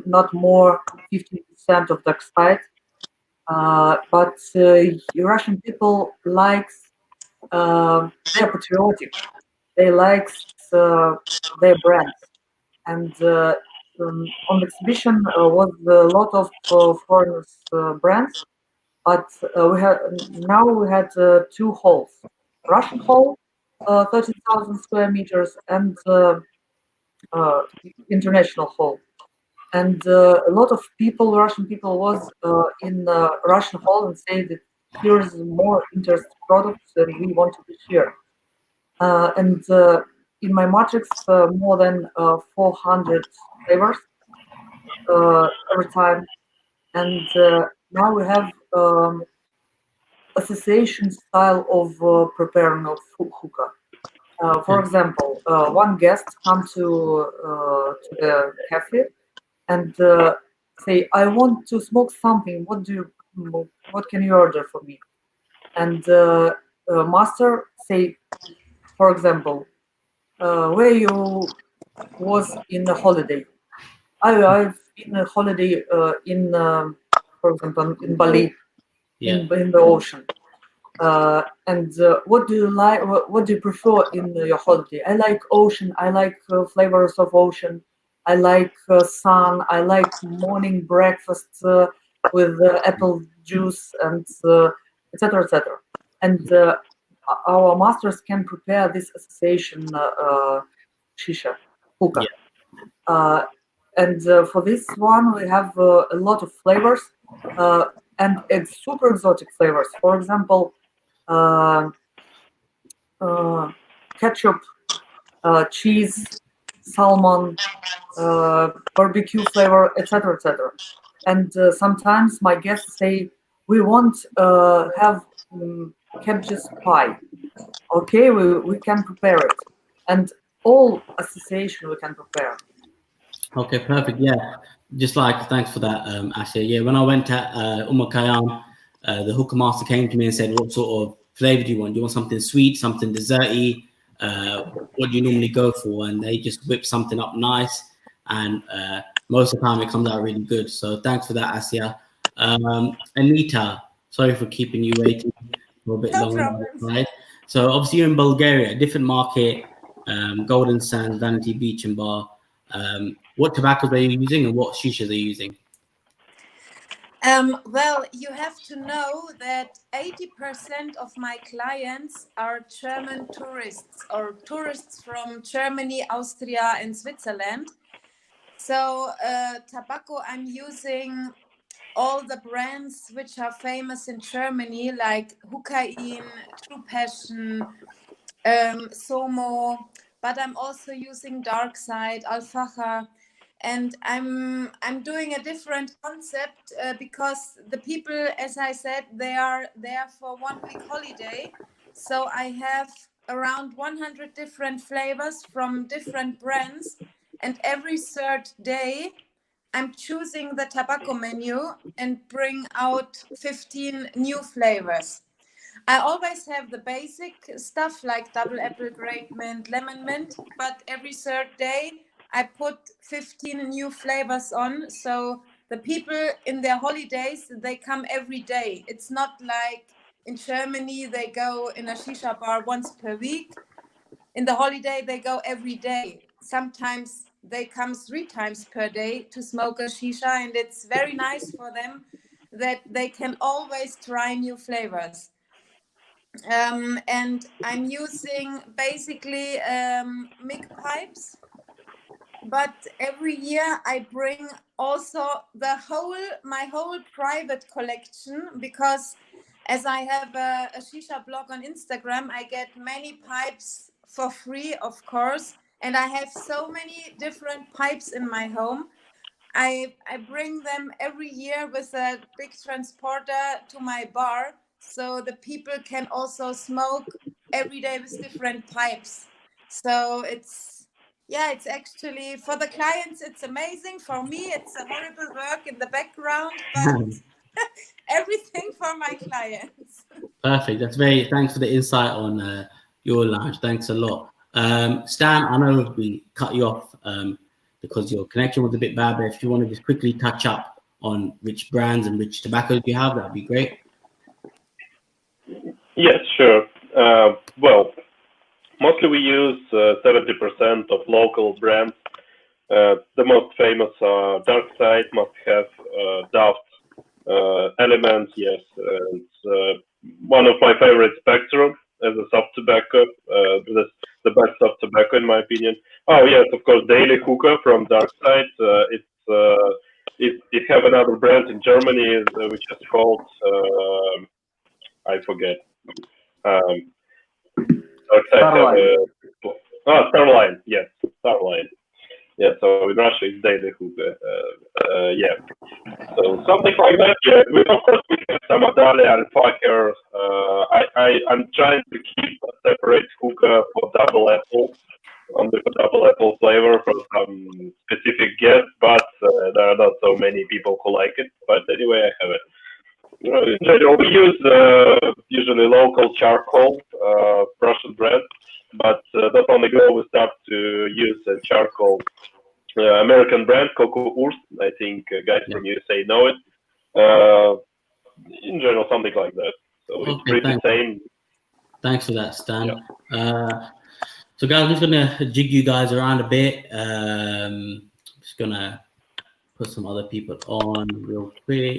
Speaker 3: not more 50% of the side, but Russian people likes they're patriotic. They likes their brands, and on the exhibition was a lot of foreign brands, but we had two halls: Russian hall, 13,000 square meters, and uh, international hall. And a lot of people, Russian people, was in Russian hall and say that here is more interest products and we want to be here. And in my matrix, more than 400 flavors every time. And now we have association style of preparing of hookah. For example, one guest come to the cafe and say, "I want to smoke something. What can you order for me?" And master say, for example, where you was in a holiday. I've been a holiday for example, in Bali,
Speaker 1: Yeah.
Speaker 3: in the ocean. And what do you like? What do you prefer in your holiday? I like ocean. I like flavors of ocean. I like sun. I like morning breakfast with apple juice and etc. etc. And our masters can prepare this association shisha hookah.
Speaker 1: Yeah.
Speaker 3: And for this one, we have a lot of flavors and it's super exotic flavors. For example, uh, ketchup, cheese, salmon, barbecue flavor, etc., etc. And sometimes my guests say, "We want have cabbages pie." Okay, we can prepare it, and all association we can prepare.
Speaker 1: Okay, perfect. Yeah, just like thanks for that, Asya. Yeah, when I went to Khayyam, the hookah master came to me and said, "What sort of flavor do you want? Do you want something sweet, something desserty? What do you normally go for?" And they just whip something up nice, and most of the time it comes out really good. So thanks for that, Asya. Anita, sorry for keeping you waiting for a bit
Speaker 6: No
Speaker 1: longer,
Speaker 6: problem.
Speaker 1: right? So obviously you're in Bulgaria, a different market, Golden Sands, Vanity Beach and Bar. What tobaccos are you using and what shishas are you using?
Speaker 6: Well, you have to know that 80% of my clients are German tourists or tourists from Germany, Austria, and Switzerland. So, tobacco, I'm using all the brands which are famous in Germany, like Hookah, True Passion, Somo, but I'm also using Dark Side, Alfaja, and I'm doing a different concept because the people, as I said, they are there for 1 week holiday. So I have around 100 different flavors from different brands, and every third day I'm choosing the tobacco menu and bring out 15 new flavors. I always have the basic stuff like double apple, grape mint, lemon mint, but every third day I put 15 new flavors on. So the people in their holidays, they come every day. It's not like in Germany, they go in a shisha bar once per week. In the holiday, they go every day. Sometimes they come 3 times per day to smoke a shisha, and it's very nice for them that they can always try new flavors. And I'm using basically mic pipes, but every year I bring also my whole private collection, because as I have a shisha blog on Instagram, I get many pipes for free, of course, and I have so many different pipes in my home. I bring them every year with a big transporter to my bar, so the people can also smoke every day with different pipes. So it's actually for the clients it's amazing. For me it's a horrible work in the background, but everything for my clients.
Speaker 1: Perfect. Thanks for the insight on your lounge. Thanks a lot. Stan, I know we cut you off because your connection was a bit bad, but if you want to just quickly touch up on which brands and which tobaccos you have, that'd be great.
Speaker 7: Yes, sure. Well, mostly we use 70% of local brands. The most famous are Dark Side, must have Daft, Element, yes, and one of my favorites, Spectrum, as a soft tobacco. The best soft tobacco in my opinion. Oh yes, of course, Daily Hookah from Dark Side. It have another brand in Germany which is called I forget. Dark Side have Starline. Yes, Starline. Yeah, so in Russia it's Daily Hookah. Yeah. So something like that. Yeah, of course we have some Adalia and Fucker. I'm trying to keep a separate hookah for double apple, on the double apple flavor for some specific guests, but there are not so many people who like it. But anyway, I have it. In general, we use usually local charcoal, Russian brand, but not long ago we started to use charcoal American brand, Coco Urs. I think guys from USA know it. In general, something like that. So it's pretty same.
Speaker 1: Thanks for that, Stan. So guys, I'm just gonna jig you guys around a bit. Just gonna put some other people on real quick.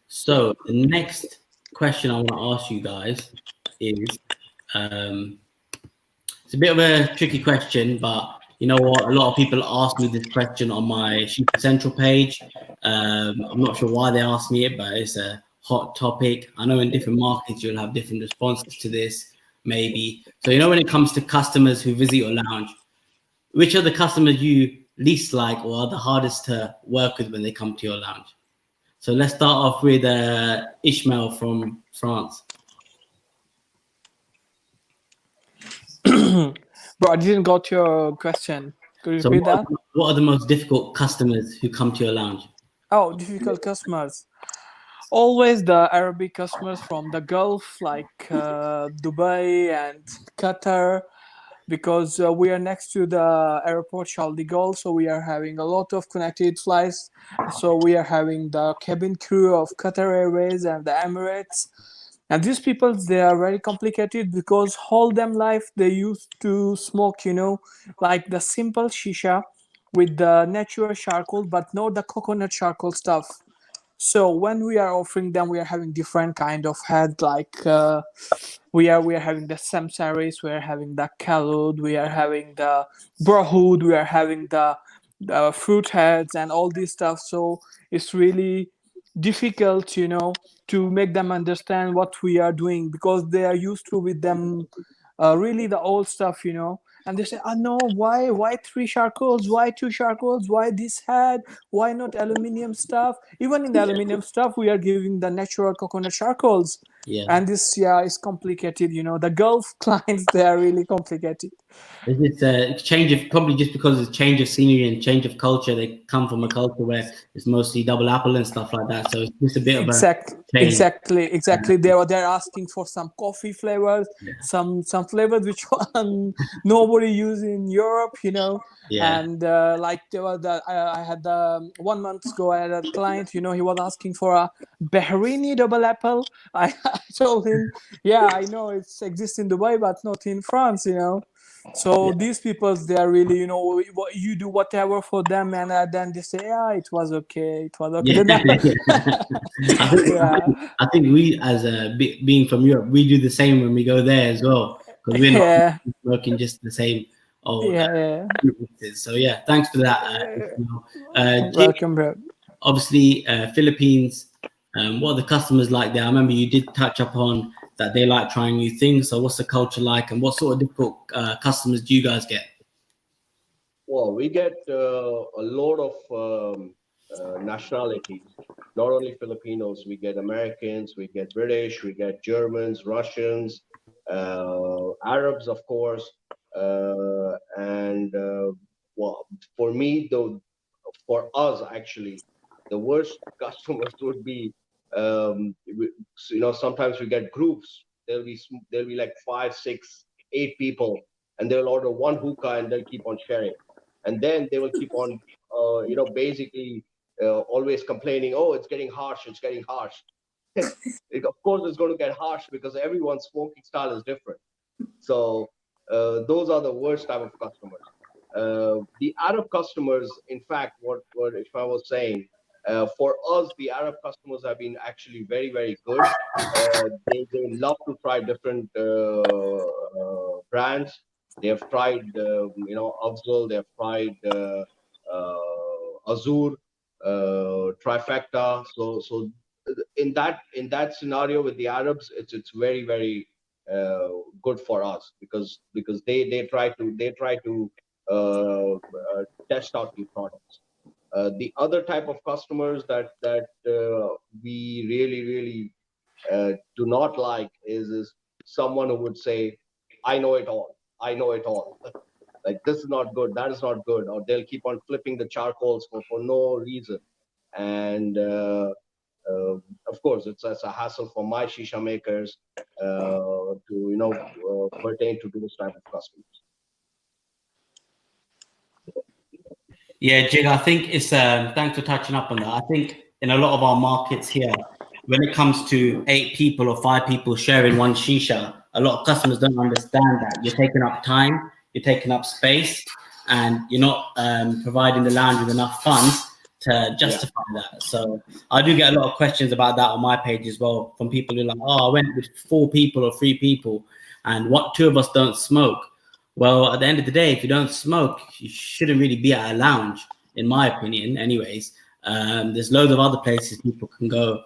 Speaker 1: So the next question I want to ask you guys is, it's a bit of a tricky question, but you know what? A lot of people ask me this question on my Shisha Central page. I'm not sure why they asked me it, but it's a hot topic. I know in different markets you'll have different responses to this, maybe. So you know, when it comes to customers who visit your lounge, which are the customers you least like or are the hardest to work with when they come to your lounge? So let's start off with Ishmael from France.
Speaker 8: Bro, I didn't got your question. Could you repeat that?
Speaker 1: What are the most difficult customers who come to your lounge?
Speaker 8: Oh, difficult customers. Always the Arabic customers from the Gulf, like Dubai and Qatar, because we are next to the airport Charles de Gaulle, so we are having a lot of connected flights. So we are having the cabin crew of Qatar Airways and the Emirates. And these people, they are very complicated because whole them life they used to smoke, you know, like the simple shisha with the natural charcoal, but not the coconut charcoal stuff. So when we are offering them, we are having different kind of head, like we are having the samsaris, we are having the kalud, we are having the brahud, we are having the fruit heads and all this stuff. So it's really difficult, you know, to make them understand what we are doing because they are used to with them really the old stuff, you know. And they say, oh no, why 3 charcoals, why 2 charcoals, why this head, why not aluminium stuff? Even in the aluminium stuff we are giving the natural coconut charcoals. And this is complicated, you know. The Gulf clients, they are really complicated.
Speaker 1: It's a change of, probably just because it's change of scenery and change of culture. They come from a culture where it's mostly double apple and stuff like that. So it's just a bit of a change.
Speaker 8: Exactly. They're asking for some coffee flavors, some flavors which nobody uses in Europe, you know. And like I had 1 month ago, I had a client, you know, he was asking for a Bahraini double apple. I told him, yeah, I know it exists in Dubai, but not in France, you know. So these people, they are really, you know, you do whatever for them, and then they say, yeah, it was okay.
Speaker 1: I think we, as being from Europe, we do the same when we go there as well, because we're not working just the same. So thanks for that.
Speaker 8: Welcome, bro.
Speaker 1: Obviously, Philippines. What are the customers like there? I remember you did touch upon that they like trying new things. So what's the culture like, and what sort of difficult customers do you guys get?
Speaker 2: Well, we get a lot of nationalities, not only Filipinos, we get Americans, we get British, we get Germans, Russians, Arabs, of course. And well, for me, though, for us actually, the worst customers would be, sometimes we get groups. There'll be like 5, 6, 8 people, and they'll order one hookah and they'll keep on sharing, and then they will keep on, basically always complaining, oh, it's getting harsh, it's getting harsh. Of course, it's going to get harsh because everyone's smoking style is different. So those are the worst type of customers. The Arab customers, in fact, what if I was saying, for us, the Arab customers have been actually very, very good. They love to try different brands. They have tried, Afzal. They have tried Azur, Trifecta. So in that scenario with the Arabs, it's very, very good for us because they try to test out new products. The other type of customers that we really do not like is someone who would say, "I know it all. I know it all." Like, this is not good, that is not good, or they'll keep on flipping the charcoals for no reason. And uh, of course, it's a hassle for my shisha makers to pertain to those type of customers.
Speaker 1: Yeah, Jig, I think it's thanks for touching up on that. I think in a lot of our markets here, when it comes to 8 people or 5 people sharing one shisha, a lot of customers don't understand that you're taking up time, you're taking up space, and you're not providing the lounge with enough funds to justify that. So I do get a lot of questions about that on my page as well, from people who are like, oh, I went with 4 people or 3 people, and 2 of us don't smoke. Well, at the end of the day, if you don't smoke, you shouldn't really be at a lounge, in my opinion. Anyways, there's loads of other places people can go,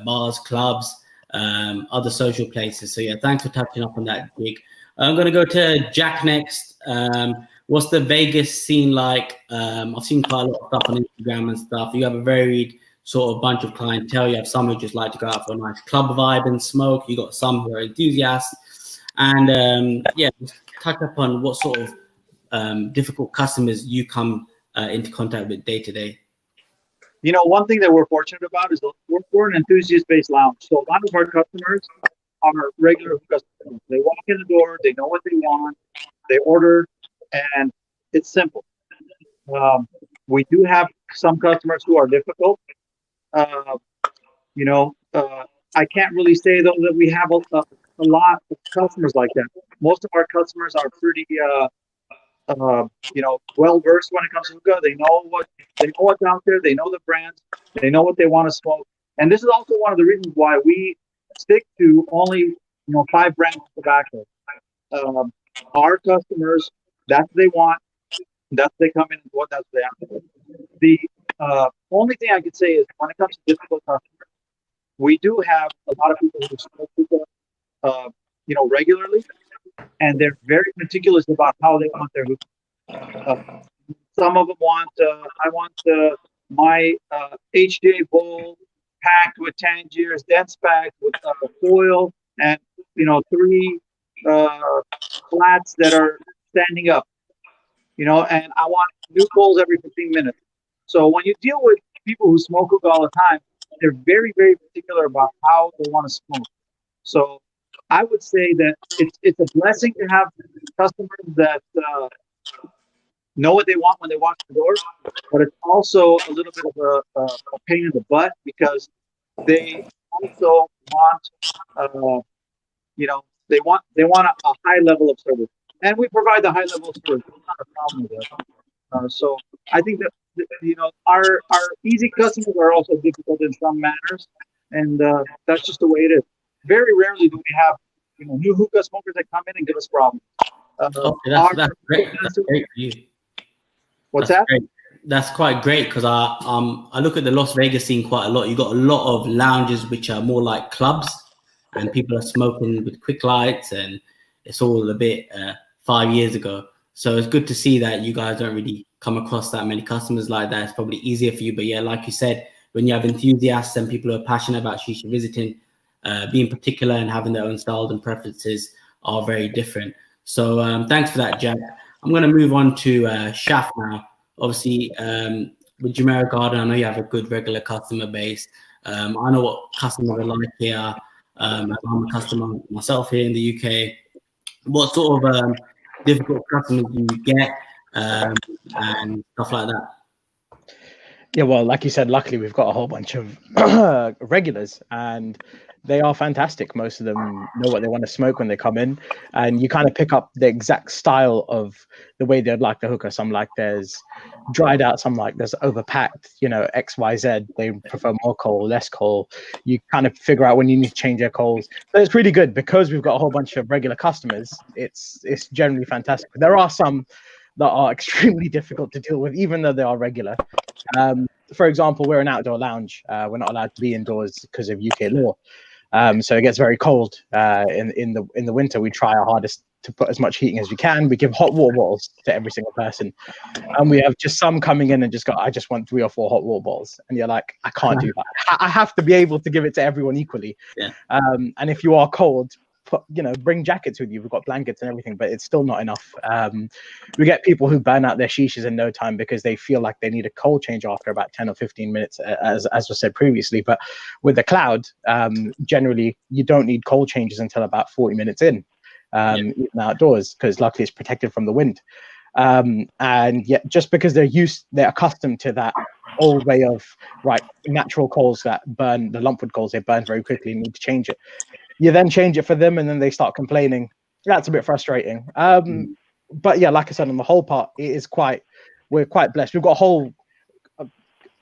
Speaker 1: bars, clubs, other social places. So yeah, thanks for touching up on that, Jig. I'm going to go to Jack next. What's the Vegas scene like? I've seen quite a lot of stuff on Instagram and stuff. You have a varied sort of bunch of clientele. You have some who just like to go out for a nice club vibe and smoke. You got some who are enthusiasts. And touch upon what sort of difficult customers you come into contact with day to day.
Speaker 4: One thing that we're fortunate about is we're an enthusiast-based lounge. So a lot of our customers are regular customers. They walk in the door, they know what they want, they order, and it's simple. We do have some customers who are difficult. I can't really say though that we have a lot of customers like that. Most of our customers are pretty well versed when it comes to hookah. They know what's out there, they know the brands, they know what they want to smoke. And this is also one of the reasons why we stick to only 5 brands of tobacco. Our customers, that's what they want, that's what they come in and what that's what they have. The only thing I could say is when it comes to difficult customers, we do have a lot of people who smoke hookah, regularly, and they're very meticulous about how they want their hookah. Some of them want, I want my HJ bowl packed with Tangiers, dense packed with foil, and 3 flats that are standing up. And I want new bowls every 15 minutes. So when you deal with people who smoke hookah all the time, they're very, very particular about how they want to smoke. So I would say that it's a blessing to have customers that know what they want when they walk the door, but it's also a little bit of a pain in the butt because they also want, they want a high level of service, and we provide the high level of service. It's not a problem with that. So I think that our easy customers are also difficult in some manners, and that's just the way it is. Very rarely do we have new hookah smokers that come in and give us problems.
Speaker 1: That's great. That's great for you.
Speaker 4: What's that?
Speaker 1: Great. That's quite great because I look at the Las Vegas scene quite a lot. You got a lot of lounges which are more like clubs, and people are smoking with quick lights, and it's all a bit 5 years ago. So it's good to see that you guys don't really come across that many customers like that. It's probably easier for you. But yeah, like you said, when you have enthusiasts and people who are passionate about shisha visiting, being particular and having their own styles and preferences are very different. So thanks for that, Jack. I'm going to move on to Shaf now. Obviously, with Jumeirah Garden, I know you have a good regular customer base. I know what customers are like here. I'm a customer myself here in the UK. What sort of difficult customers do you get and stuff like that?
Speaker 10: Yeah, well, like you said, luckily we've got a whole bunch of regulars, and they are fantastic. Most of them know what they want to smoke when they come in, and you kind of pick up the exact style of the way they'd like the hookah. Some like there's dried out, some like there's overpacked, you know, XYZ. They prefer more coal, less coal. You kind of figure out when you need to change their coals. So it's really good because we've got a whole bunch of regular customers. It's generally fantastic. There are some that are extremely difficult to deal with, even though they are regular. For example, we're an outdoor lounge. We're not allowed to be indoors because of UK law. So it gets very cold in the winter. We try our hardest to put as much heating as we can. We give hot water bottles to every single person, and we have just some coming in and just go, I just want 3 or 4 hot water bottles, and you're like, I can't do that. I have to be able to give it to everyone equally.
Speaker 1: Yeah.
Speaker 10: And if you are cold, bring jackets with you. We've got blankets and everything, but it's still not enough. We get people who burn out their shishas in no time because they feel like they need a coal change after about 10 or 15 minutes, as was said previously. But with the cloud, generally you don't need coal changes until about 40 minutes in, even outdoors, because luckily it's protected from the wind. And yet, just because they're accustomed to that old way of natural coals that burn, the lumpwood coals, they burn very quickly, need to change it. You then change it for them, and then they start complaining. That's a bit frustrating. But yeah, like I said, on the whole part, we're quite blessed. We've got a whole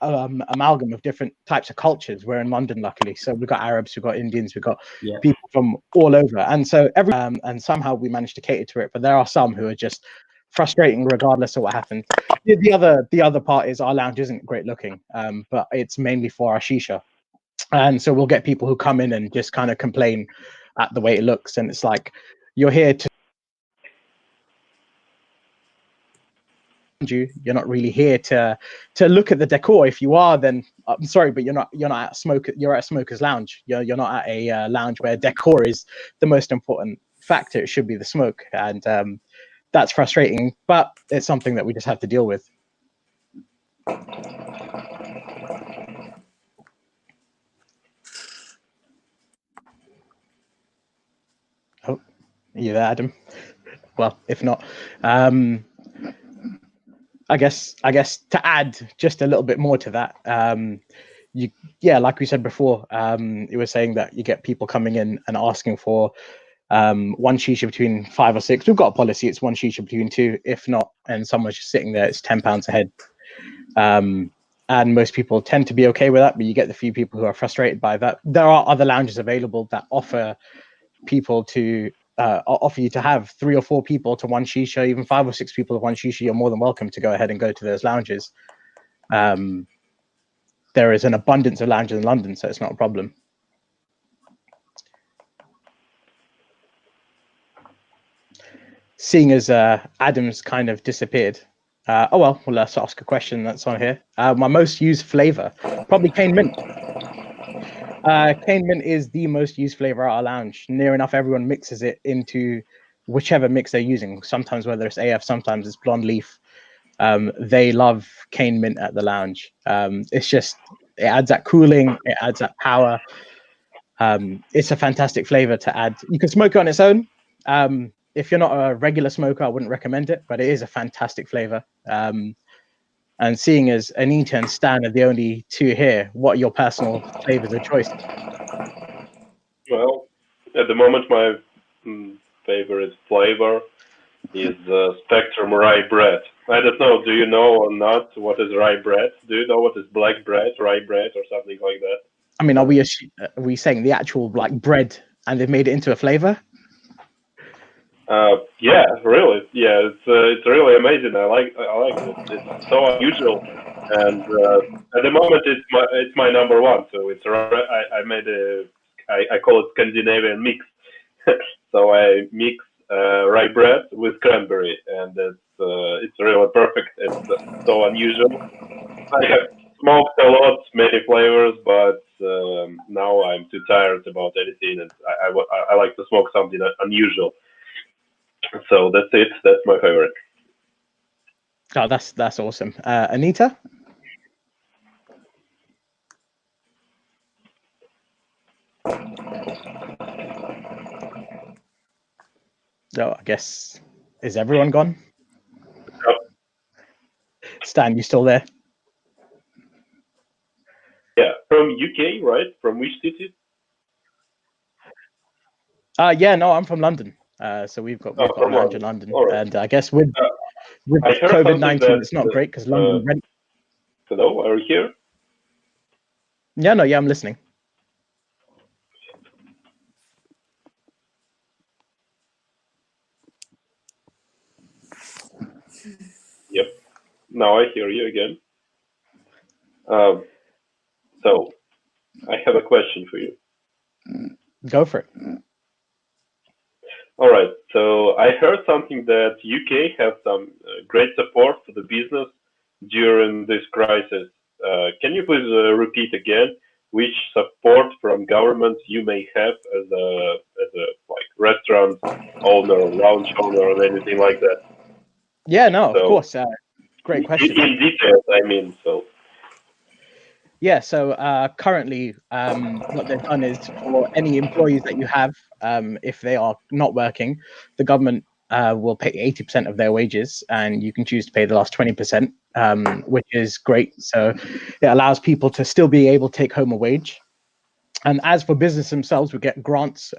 Speaker 10: amalgam of different types of cultures. We're in London, luckily, so we've got Arabs, we've got Indians, we've got people from all over, and so and somehow we managed to cater to it. But there are some who are just frustrating, regardless of what happens. The other part is our lounge isn't great looking, but it's mainly for our shisha. And so we'll get people who come in and just kind of complain at the way it looks. And it's like, you're here to you're not really here to look at the decor. If you are, then I'm sorry, but you're not at you're at a smoker's lounge. You're not at a lounge where decor is the most important factor. It should be the smoke. And that's frustrating, but it's something that we just have to deal with. Oh, you there, Adam? Well, if not, I guess to add just a little bit more to that, like we said before, you were saying that you get people coming in and asking for one shisha between 5 or 6. We've got a policy; it's one shisha between 2. If not, and someone's just sitting there, it's £10 a head. And most people tend to be okay with that, but you get the few people who are frustrated by that. There are other lounges available that offer people to offer you to have 3 or 4 people to one shisha, even 5 or 6 people to one shisha. You're more than welcome to go ahead and go to those lounges. There is an abundance of lounges in London, so it's not a problem. Seeing as Adam's kind of disappeared, let's ask a question that's on here. My most used flavor, probably cane mint. Cane mint is the most used flavor at our lounge. Near enough everyone mixes it into whichever mix they're using. Sometimes whether it's AF, sometimes it's blonde leaf. They love cane mint at the lounge. It adds that cooling, it adds that power. It's a fantastic flavor to add. You can smoke it on its own. If you're not a regular smoker, I wouldn't recommend it, but it is a fantastic flavor. And seeing as Anita and Stan are the only 2 here, what are your personal flavors of choice?
Speaker 7: Well, at the moment, my favorite flavor is Spectrum rye bread. I don't know, do you know or not what is rye bread? Do you know what is black bread, rye bread, or something like that?
Speaker 10: I mean, are we saying the actual bread and they've made it into a flavor?
Speaker 7: Yeah, really. Yeah, it's really amazing. I like it. It's so unusual, and at the moment it's my number one. So it's I made I call it Scandinavian mix. So I mix rye bread with cranberry, and it's really perfect. It's so unusual. I have smoked a lot, many flavors, but now I'm too tired about anything, and I like to smoke something unusual. So that's it. That's my favorite.
Speaker 10: Oh, that's awesome. Anita? So I guess, is everyone gone?
Speaker 7: Yep.
Speaker 10: Stan, you still there?
Speaker 7: Yeah, from UK, right? From which city?
Speaker 10: Yeah, no, I'm from London. So we've got a
Speaker 7: From
Speaker 10: lounge in
Speaker 7: London.
Speaker 10: London,
Speaker 7: All right.
Speaker 10: and I guess with
Speaker 7: I heard something
Speaker 10: COVID-19,
Speaker 7: that
Speaker 10: it's not great because London.
Speaker 7: hello, are you here?
Speaker 10: Yeah, no, yeah, I'm listening.
Speaker 7: Yep. Now I hear you again. So I have a question for you.
Speaker 10: Go for it.
Speaker 7: All right. So I heard something that UK have some great support for the business during this crisis. Can you please repeat again which support from government you may have as a like restaurant owner, lounge owner, or anything like that?
Speaker 10: Yeah, no, of
Speaker 7: So,
Speaker 10: course. Great question.
Speaker 7: In details, I mean. So.
Speaker 10: Yeah, so currently, what they've done is for any employees that you have, if they are not working, the government will pay 80% of their wages, and you can choose to pay the last 20%, which is great. So it allows people to still be able to take home a wage. And as for business themselves, we get grants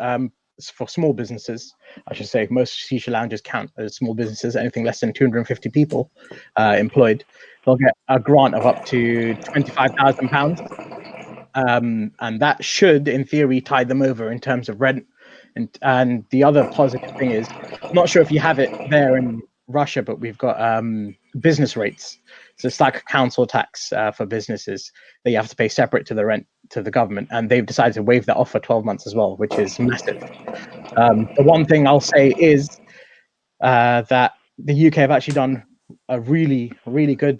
Speaker 10: for small businesses. I should say most shisha lounges count as small businesses. Anything less than 250 people employed, they'll get a grant of up to £25,000. And that should, in theory, tide them over in terms of rent. And the other positive thing is, I'm not sure if you have it there in Russia, but we've got business rates. So it's like a council tax for businesses that you have to pay separate to the rent to the government. And they've decided to waive that off for 12 months as well, which is massive. The one thing I'll say is that the UK have actually done a really, really good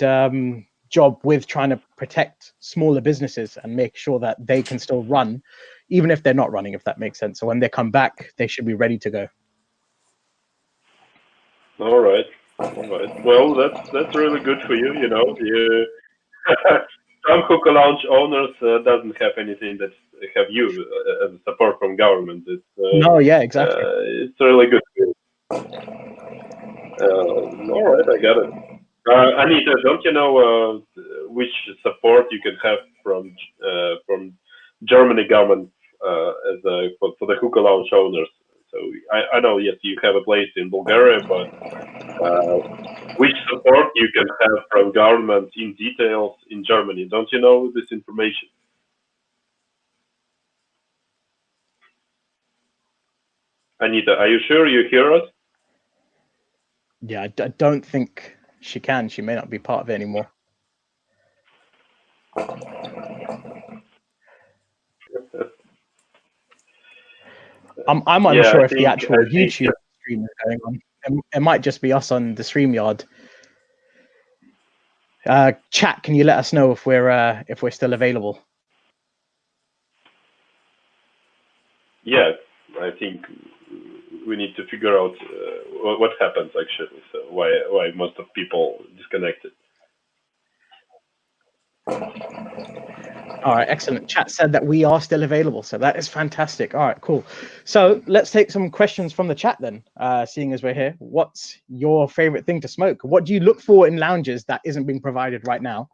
Speaker 10: job with trying to protect smaller businesses and make sure that they can still run, even if they're not running, if that makes sense. So when they come back, they should be ready to go.
Speaker 7: All right. Well, that's really good for you. You know, some hookah lounge owners doesn't have anything that have you as support from government. It's
Speaker 10: no, yeah, exactly.
Speaker 7: It's really good. All right, I got it. Anita, don't you know which support you can have from Germany government for the hookah lounge owners? So I know, yes, you have a place in Bulgaria, but which support you can have from government in details in Germany? Don't you know this information? Anita, are you sure you hear us?
Speaker 10: Yeah, I don't think she can. She may not be part of it anymore. I'm unsure if the actual YouTube stream is going on. It might just be us on the StreamYard. Chat, can you let us know if we're still available?
Speaker 7: Yes, I think we need to figure out what happens actually. So why most of people disconnected.
Speaker 10: All right, excellent. Chat said that we are still available, so that is fantastic. All right, cool. So let's take some questions from the chat then. Seeing as we're here, what's your favorite thing to smoke? What do you look for in lounges that isn't being provided right now?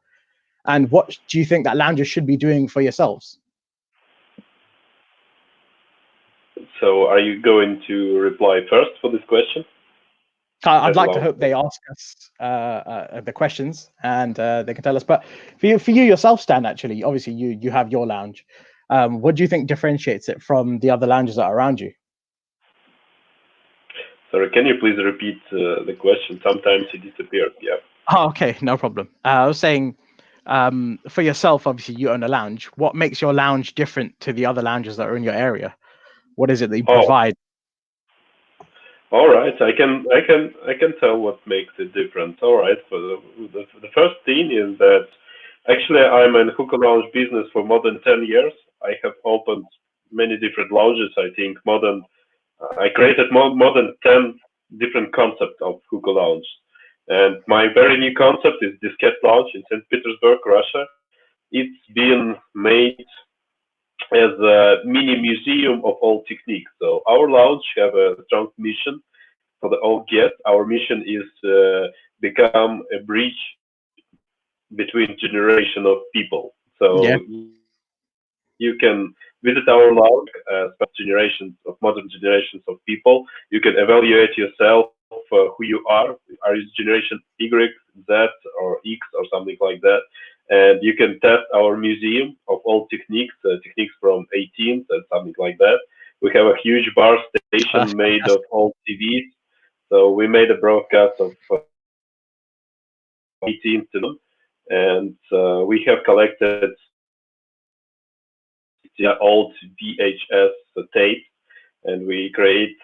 Speaker 10: And what do you think that lounges should be doing for yourselves?
Speaker 7: So are you going to reply first for this question?
Speaker 10: I'd like to hope they ask us the questions and they can tell us. But for you yourself, Stan, actually, obviously you have your lounge. What do you think differentiates it from the other lounges that are around you?
Speaker 7: Sorry, can you please repeat the question? Sometimes it disappears. Yeah.
Speaker 10: Oh, okay, no problem. I was saying, for yourself, obviously you own a lounge. What makes your lounge different to the other lounges that are in your area? What is it that you provide?
Speaker 7: All right, I can tell what makes it different. All right, so the first thing is that actually I'm in hookah lounge business for more than 10 years. I have opened many different lounges. I think more than I created more than 10 different concepts of hookah lounge. And my very new concept is Diskette Lounge in St. Petersburg, Russia. It's been made as a mini museum of all techniques. So our lounge have a strong mission for the all guests. Our mission is become a bridge between generation of people. So
Speaker 10: Yeah.
Speaker 7: you can visit our lounge, generations of modern generations of people. You can evaluate yourself who you are. Are you generation Y, Z, or X, or something like that? And you can test our museum of all techniques, techniques from 18th and something like that. We have a huge bar
Speaker 10: That's
Speaker 7: station made of
Speaker 10: fantastic.
Speaker 7: old TVs. So we made a broadcast of 18th to them, and we have collected old VHS tapes, and we create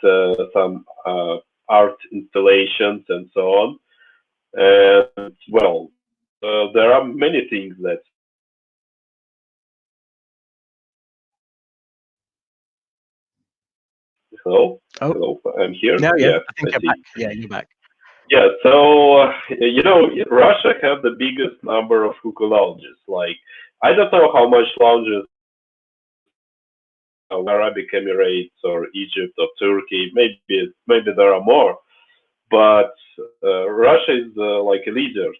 Speaker 7: some art installations and so on. And well, there are many things that. Hello,
Speaker 10: Oh,
Speaker 7: hello, I'm here.
Speaker 10: no, yeah.
Speaker 7: Yeah,
Speaker 10: I think
Speaker 7: I
Speaker 10: you're
Speaker 7: see.
Speaker 10: back. Yeah, you're back.
Speaker 7: Yeah, so Russia have the biggest number of hookah lounges. Like, I don't know how much lounges Arabic Emirates or Egypt or Turkey. Maybe there are more, but Russia is like a leader,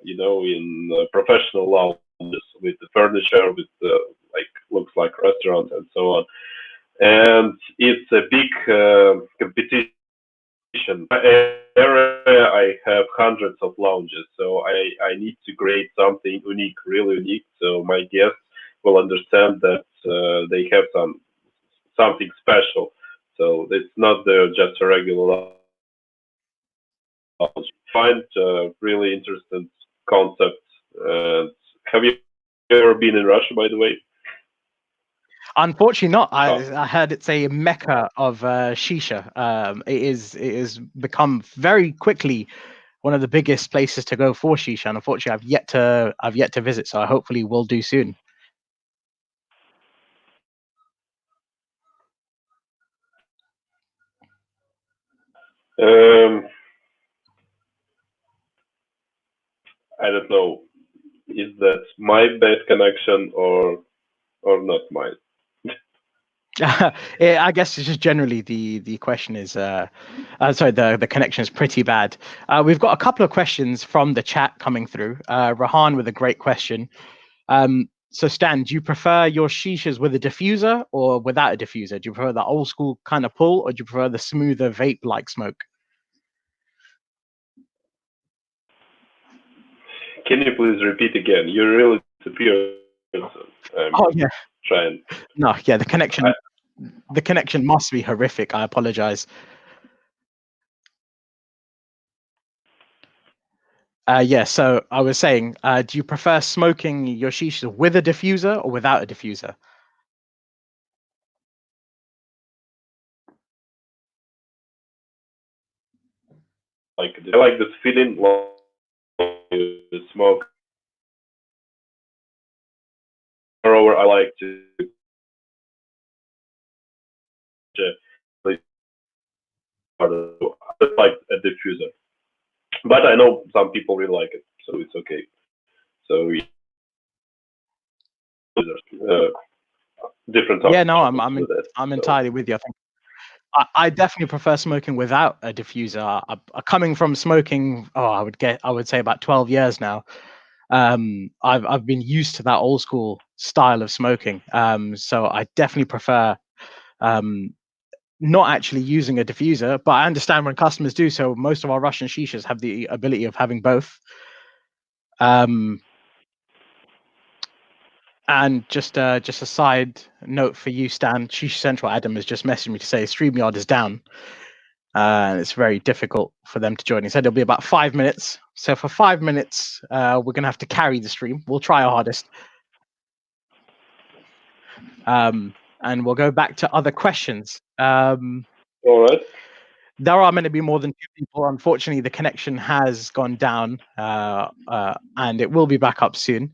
Speaker 7: in professional lounges with the furniture, with like looks like restaurants and so on. And it's a big competition. Area, I have hundreds of lounges, so I need to create something unique, really unique, so my guests will understand that they have something special. So it's not just a regular lounge. Find really interesting concepts. Have you ever been in Russia, by the way?
Speaker 10: Unfortunately, not.
Speaker 7: Oh,
Speaker 10: I heard it's a mecca of shisha. It is become very quickly one of the biggest places to go for shisha. And unfortunately, I've yet to visit. So I hopefully will do soon.
Speaker 7: um, I don't know. Is that my bad connection or not mine?
Speaker 10: I guess it's just generally the question is sorry, the connection is pretty bad. We've got a couple of questions from the chat coming through. Rahan with a great question. So Stan, do you prefer your shishas with a diffuser or without a diffuser? Do you prefer the old school kind of pull, or do you prefer the smoother vape like smoke?
Speaker 7: Can you please repeat again? You're really disappeared. So I'm
Speaker 10: Oh yeah,
Speaker 7: trying.
Speaker 10: no, yeah, the
Speaker 7: I,
Speaker 10: connection must be horrific. I apologize. Yeah, so I was saying, do you prefer smoking your shisha with a diffuser or without a diffuser?
Speaker 7: I like this feeling like you smoke. Moreover, I like to I like a diffuser, but I know some people really like it, so it's okay. So uh, different
Speaker 10: Yeah, no,
Speaker 7: options
Speaker 10: I'm
Speaker 7: with it.
Speaker 10: I'm
Speaker 7: So
Speaker 10: entirely with you. I think I definitely prefer smoking without a diffuser. Coming from smoking, I would say about 12 years now. I've been used to that old school style of smoking. So I definitely prefer um, not actually using a diffuser, but I understand when customers do. So most of our Russian shishas have the ability of having both. Um, and just a side note for you, Stan, Shisha Central Adam has just messaged me to say StreamYard is down. And it's very difficult for them to join. He said it'll be about 5 minutes. So for 5 minutes, we're going to have to carry the stream. We'll try our hardest. And we'll go back to other questions.
Speaker 7: all right.
Speaker 10: there are meant to be more than 2 people. Unfortunately, the connection has gone down, and it will be back up soon.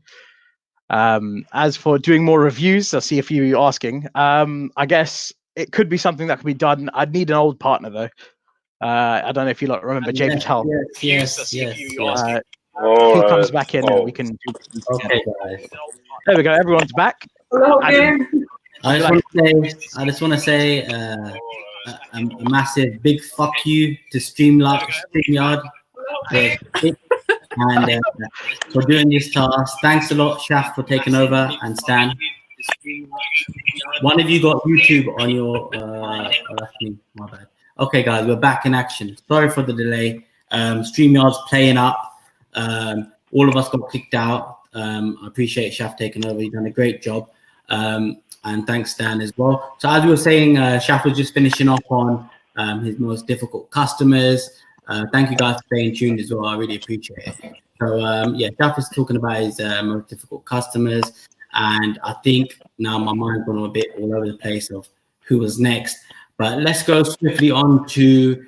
Speaker 10: As for doing more reviews, I see a few of you asking. I guess it could be something that could be done. I'd need an old partner though. I don't know if you lot remember Jay Patel.
Speaker 1: Yes.
Speaker 10: If he comes back in,
Speaker 7: oh.
Speaker 10: we can do.
Speaker 1: Okay, guys.
Speaker 10: There we go. Everyone's back.
Speaker 3: Hello
Speaker 10: Adam,
Speaker 3: again.
Speaker 1: I just want to say a massive big fuck you to StreamYard and for doing this task. Thanks a lot, Shaf, for taking over, and Stan. One of you got YouTube on your. Oh, that's me. My bad. Okay, guys, we're back in action. Sorry for the delay. StreamYard's playing up. All of us got kicked out. I appreciate Shaf taking over. He's done a great job. And thanks, Stan, as well. So as we were saying, Shaf was just finishing off on his most difficult customers. Thank you guys for staying tuned as well. I really appreciate it. So yeah, Shaf was talking about his most difficult customers. And I think now my mind's gone a bit all over the place of who was next. But let's go swiftly on to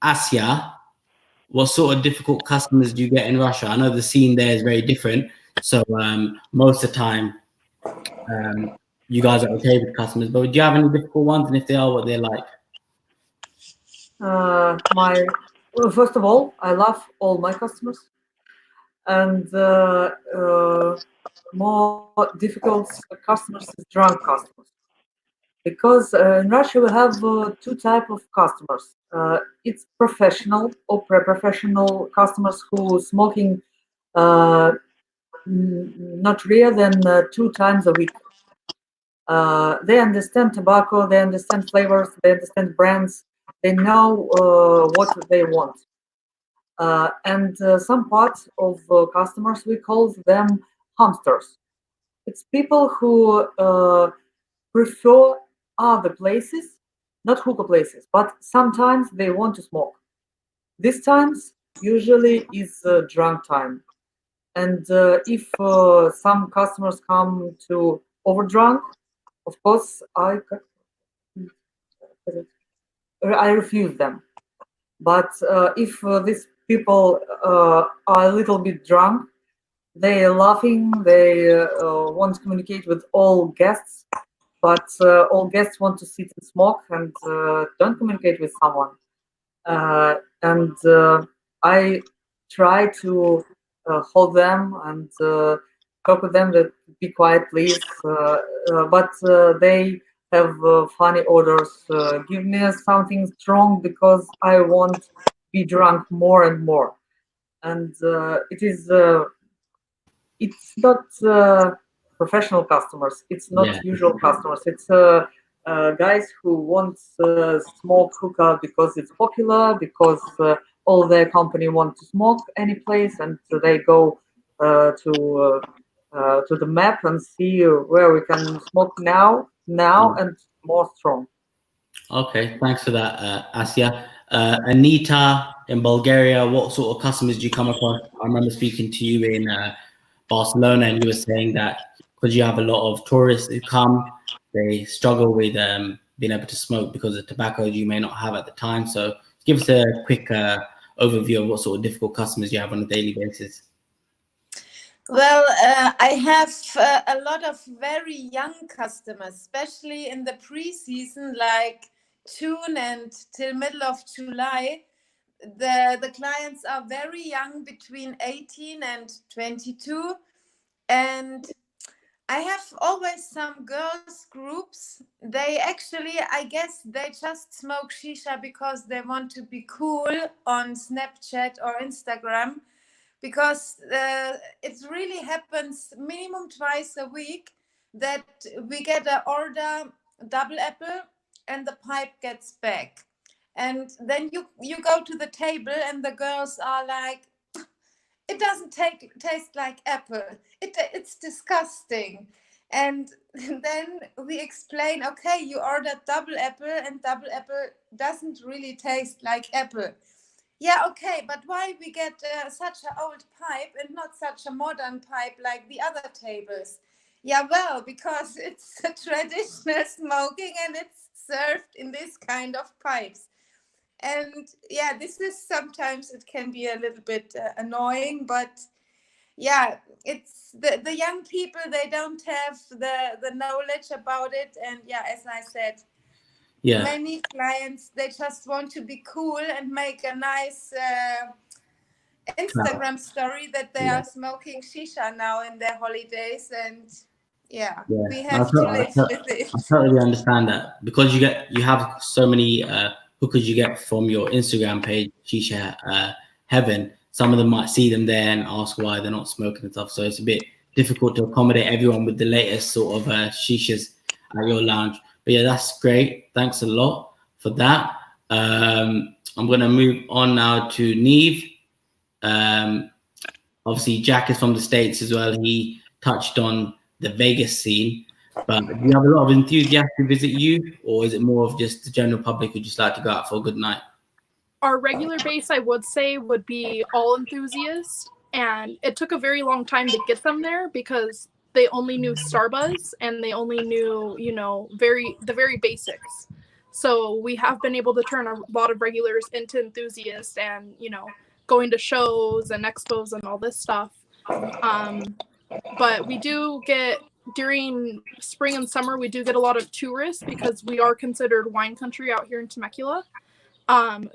Speaker 1: Asya. What sort of difficult customers do you get in Russia? I know the scene there is very different. So most of the time, you guys are okay with customers. But do you have any difficult ones? And if they are, what they're like?
Speaker 3: Well, first of all, I love all my customers. And more difficult customers is drunk customers. Because in Russia we have 2 types of customers. It's professional or pre-professional customers who smoking not rare than 2 times a week. They understand tobacco, they understand flavors, they understand brands, they know what they want. And some parts of customers, we call them hamsters. It's people who prefer other places, not hookah places, but sometimes they want to smoke. These times usually is drunk time. And if some customers come to overdrunk, of course, I refuse them. But if these people are a little bit drunk, they are laughing, they want to communicate with all guests, but all guests want to sit and smoke and don't communicate with someone. And I try to hold them and talk with them that be quiet, please. But they have funny orders. Give me something strong because I want to be drunk more and more. And it's not professional customers. It's not usual customers. It's guys who want smoke hookah because it's popular, because all their company want to smoke any place, and so they go to the map and see where we can smoke now and more strong.
Speaker 1: Okay, thanks for that, Asya. Anita in Bulgaria, what sort of customers do you come across? I remember speaking to you in Barcelona, and you were saying that because you have a lot of tourists who come, they struggle with being able to smoke because of tobacco you may not have at the time. So give us a quick overview of what sort of difficult customers you have on a daily basis.
Speaker 6: Well, I have a lot of very young customers, especially in the pre-season, like June and till middle of July. The clients are very young, between 18 and 22. And I have always some girls groups. They actually, I guess, they just smoke shisha because they want to be cool on Snapchat or Instagram, because it really happens minimum twice a week that we get an order double apple and the pipe gets back. And then you go to the table and the girls are like, it doesn't taste like apple. It's disgusting. And then we explain, okay, you ordered double apple and double apple doesn't really taste like apple. Yeah, okay, but why we get such an old pipe and not such a modern pipe like the other tables? Yeah, well, because it's a traditional smoking and it's served in this kind of pipes. And yeah, this is sometimes it can be a little bit annoying, but yeah, it's the young people, they don't have the knowledge about it. And yeah, as I said,
Speaker 1: Yeah.
Speaker 6: many clients, they just want to be cool and make a nice Instagram story that they are smoking shisha now in their holidays, and yeah, we have to live with it.
Speaker 1: I totally understand that, because you have so many hookers you get from your Instagram page, Shisha Heaven. Some of them might see them there and ask why they're not smoking and stuff. So it's a bit difficult to accommodate everyone with the latest sort of shishas at your lounge. But yeah, that's great. Thanks a lot for that. I'm going to move on now to Neeve. Obviously, Jack is from the States as well. He touched on the Vegas scene. But do you have a lot of enthusiasts who visit you, or is it more of just the general public who just like to go out for a good night?
Speaker 9: Our regular base, I would say, would be all enthusiasts. And it took a very long time to get them there because they only knew Starbuzz and they only knew, you know, the very basics. So we have been able to turn a lot of regulars into enthusiasts and, you know, going to shows and expos and all this stuff. But we do get, during spring and summer, we do get a lot of tourists because we are considered wine country out here in Temecula.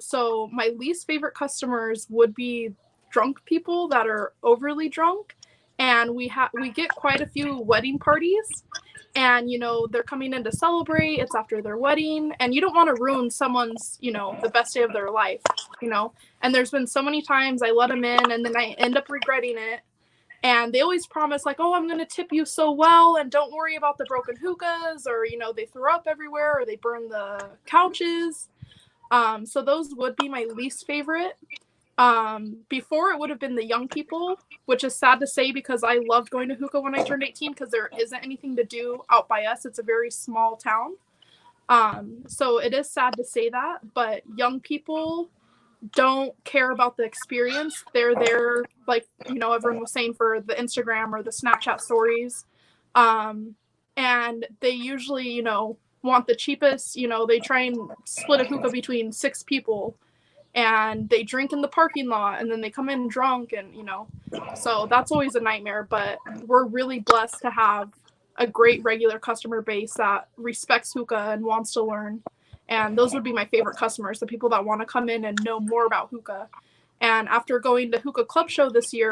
Speaker 9: So my least favorite customers would be drunk people that are overly drunk. And we get quite a few wedding parties, and, you know, they're coming in to celebrate. It's after their wedding, and you don't want to ruin someone's, you know, the best day of their life, you know. And there's been so many times I let them in and then I end up regretting it. And they always promise like, oh, I'm going to tip you so well, and don't worry about the broken hookahs, or, you know, they throw up everywhere or they burn the couches. So those would be my least favorite. Before it would have been the young people, which is sad to say because I loved going to hookah when I turned 18 because there isn't anything to do out by us. It's a very small town. So it is sad to say that, but young people don't care about the experience. They're there, like, you know, everyone was saying, for the Instagram or the Snapchat stories. And they usually, you know, want the cheapest, you know, they try and split a hookah between 6 people. And they drink in the parking lot, and then they come in drunk, and, you know, so that's always a nightmare. But we're really blessed to have a great regular customer base that respects hookah and wants to learn. And those would be my favorite customers, the people that want to come in and know more about hookah. And after going to Hookah Club Show this year,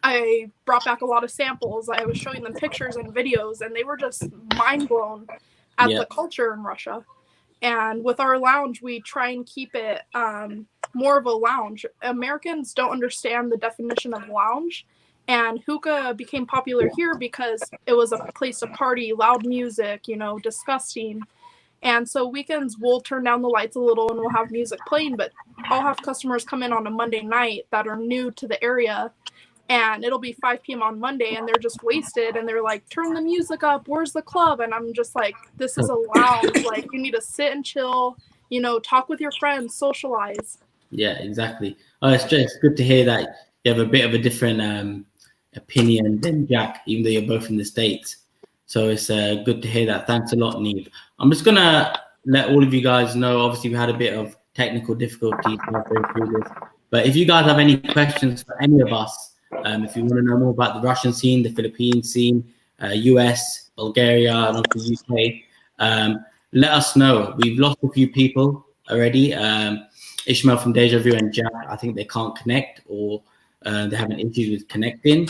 Speaker 9: I brought back a lot of samples. I was showing them pictures and videos, and they were just mind blown at the culture in Russia. And with our lounge, we try and keep it more of a lounge. Americans don't understand the definition of lounge. And hookah became popular here because it was a place to party, loud music, you know, disgusting. And so weekends we'll turn down the lights a little and we'll have music playing, but I'll have customers come in on a Monday night that are new to the area, and it'll be 5 p.m. on Monday, and they're just wasted, and they're like, turn the music up, where's the club? And I'm just like, this is a lounge. Like, you need to sit and chill, you know, talk with your friends, socialize.
Speaker 1: Yeah, exactly. Oh, it's just good to hear that you have a bit of a different opinion than Jack, even though you're both in the States. So it's good to hear that. Thanks a lot, Neeve. I'm just going to let all of you guys know, obviously we had a bit of technical difficulties through this, but if you guys have any questions for any of us, if you want to know more about the Russian scene, the Philippine scene, US, Bulgaria, and also UK, let us know. We've lost a few people already. Ishmail from Dejavu and Jack, I think they can't connect, or they're having issues with connecting.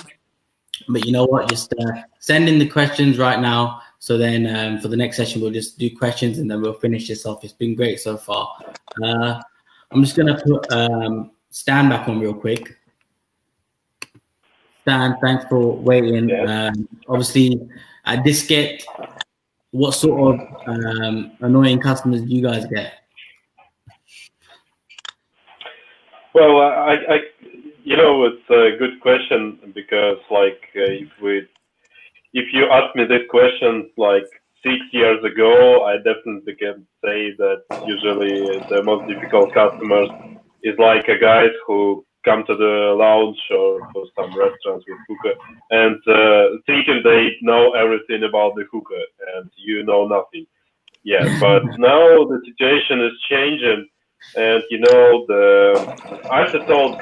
Speaker 1: But you know what? Just send in the questions right now. So then for the next session, we'll just do questions and then we'll finish this off. It's been great so far. I'm just going to put Stan back on real quick. Stan, thanks for waiting. Obviously, at Diskette, what sort of annoying customers do you guys get?
Speaker 7: Well, I you know, it's a good question because, like, if you asked me this question like 6 years ago, I definitely can say that usually the most difficult customers is like a guys who come to the lounge or some restaurants with hookah and thinking they know everything about the hookah, and you know nothing. Yeah, but now the situation is changing, and you know, Asya told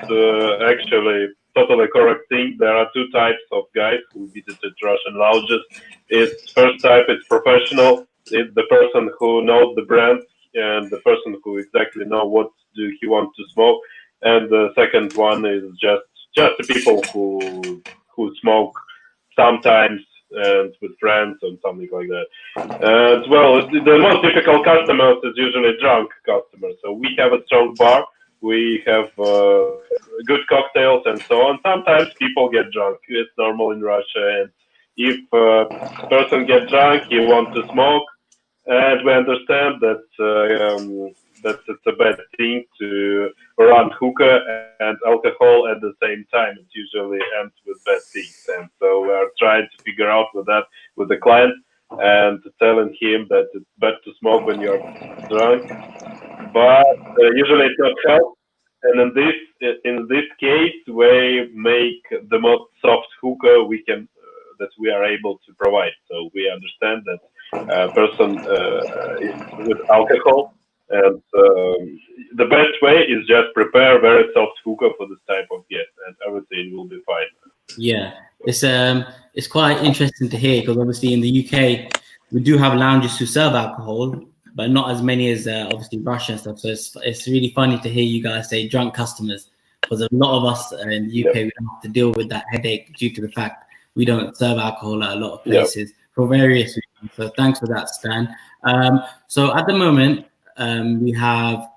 Speaker 7: actually totally correct thing. There are two types of guys who visited Russian lounges. It's first type, it's professional. It's the person who knows the brand and the person who exactly know what do he want to smoke. And the second one is just the people who smoke sometimes and with friends and something like that. And well, the most difficult customers is usually drunk customers. So we have a strong bar, we have good cocktails and so on. Sometimes people get drunk. It's normal in Russia. And if a person gets drunk, he wants to smoke, and we understand that it's a bad thing to run hookah and alcohol at the same time. It usually ends with bad things, and so we are trying to figure out with that with the client and telling him that it's bad to smoke when you're drunk, but usually it not helps. And in this case, we make the most soft hookah we can that we are able to provide. So we understand that person is with alcohol, and the best way is just prepare very soft hookah for this type of guest, and everything will be fine.
Speaker 1: Yeah, it's quite interesting to hear because obviously in the UK we do have lounges who serve alcohol, but not as many as obviously Russia and stuff. So it's really funny to hear you guys say drunk customers because a lot of us in the UK we don't have to deal with that headache due to the fact we don't serve alcohol at a lot of places for various reasons. So thanks for that, Stan. So at the moment we have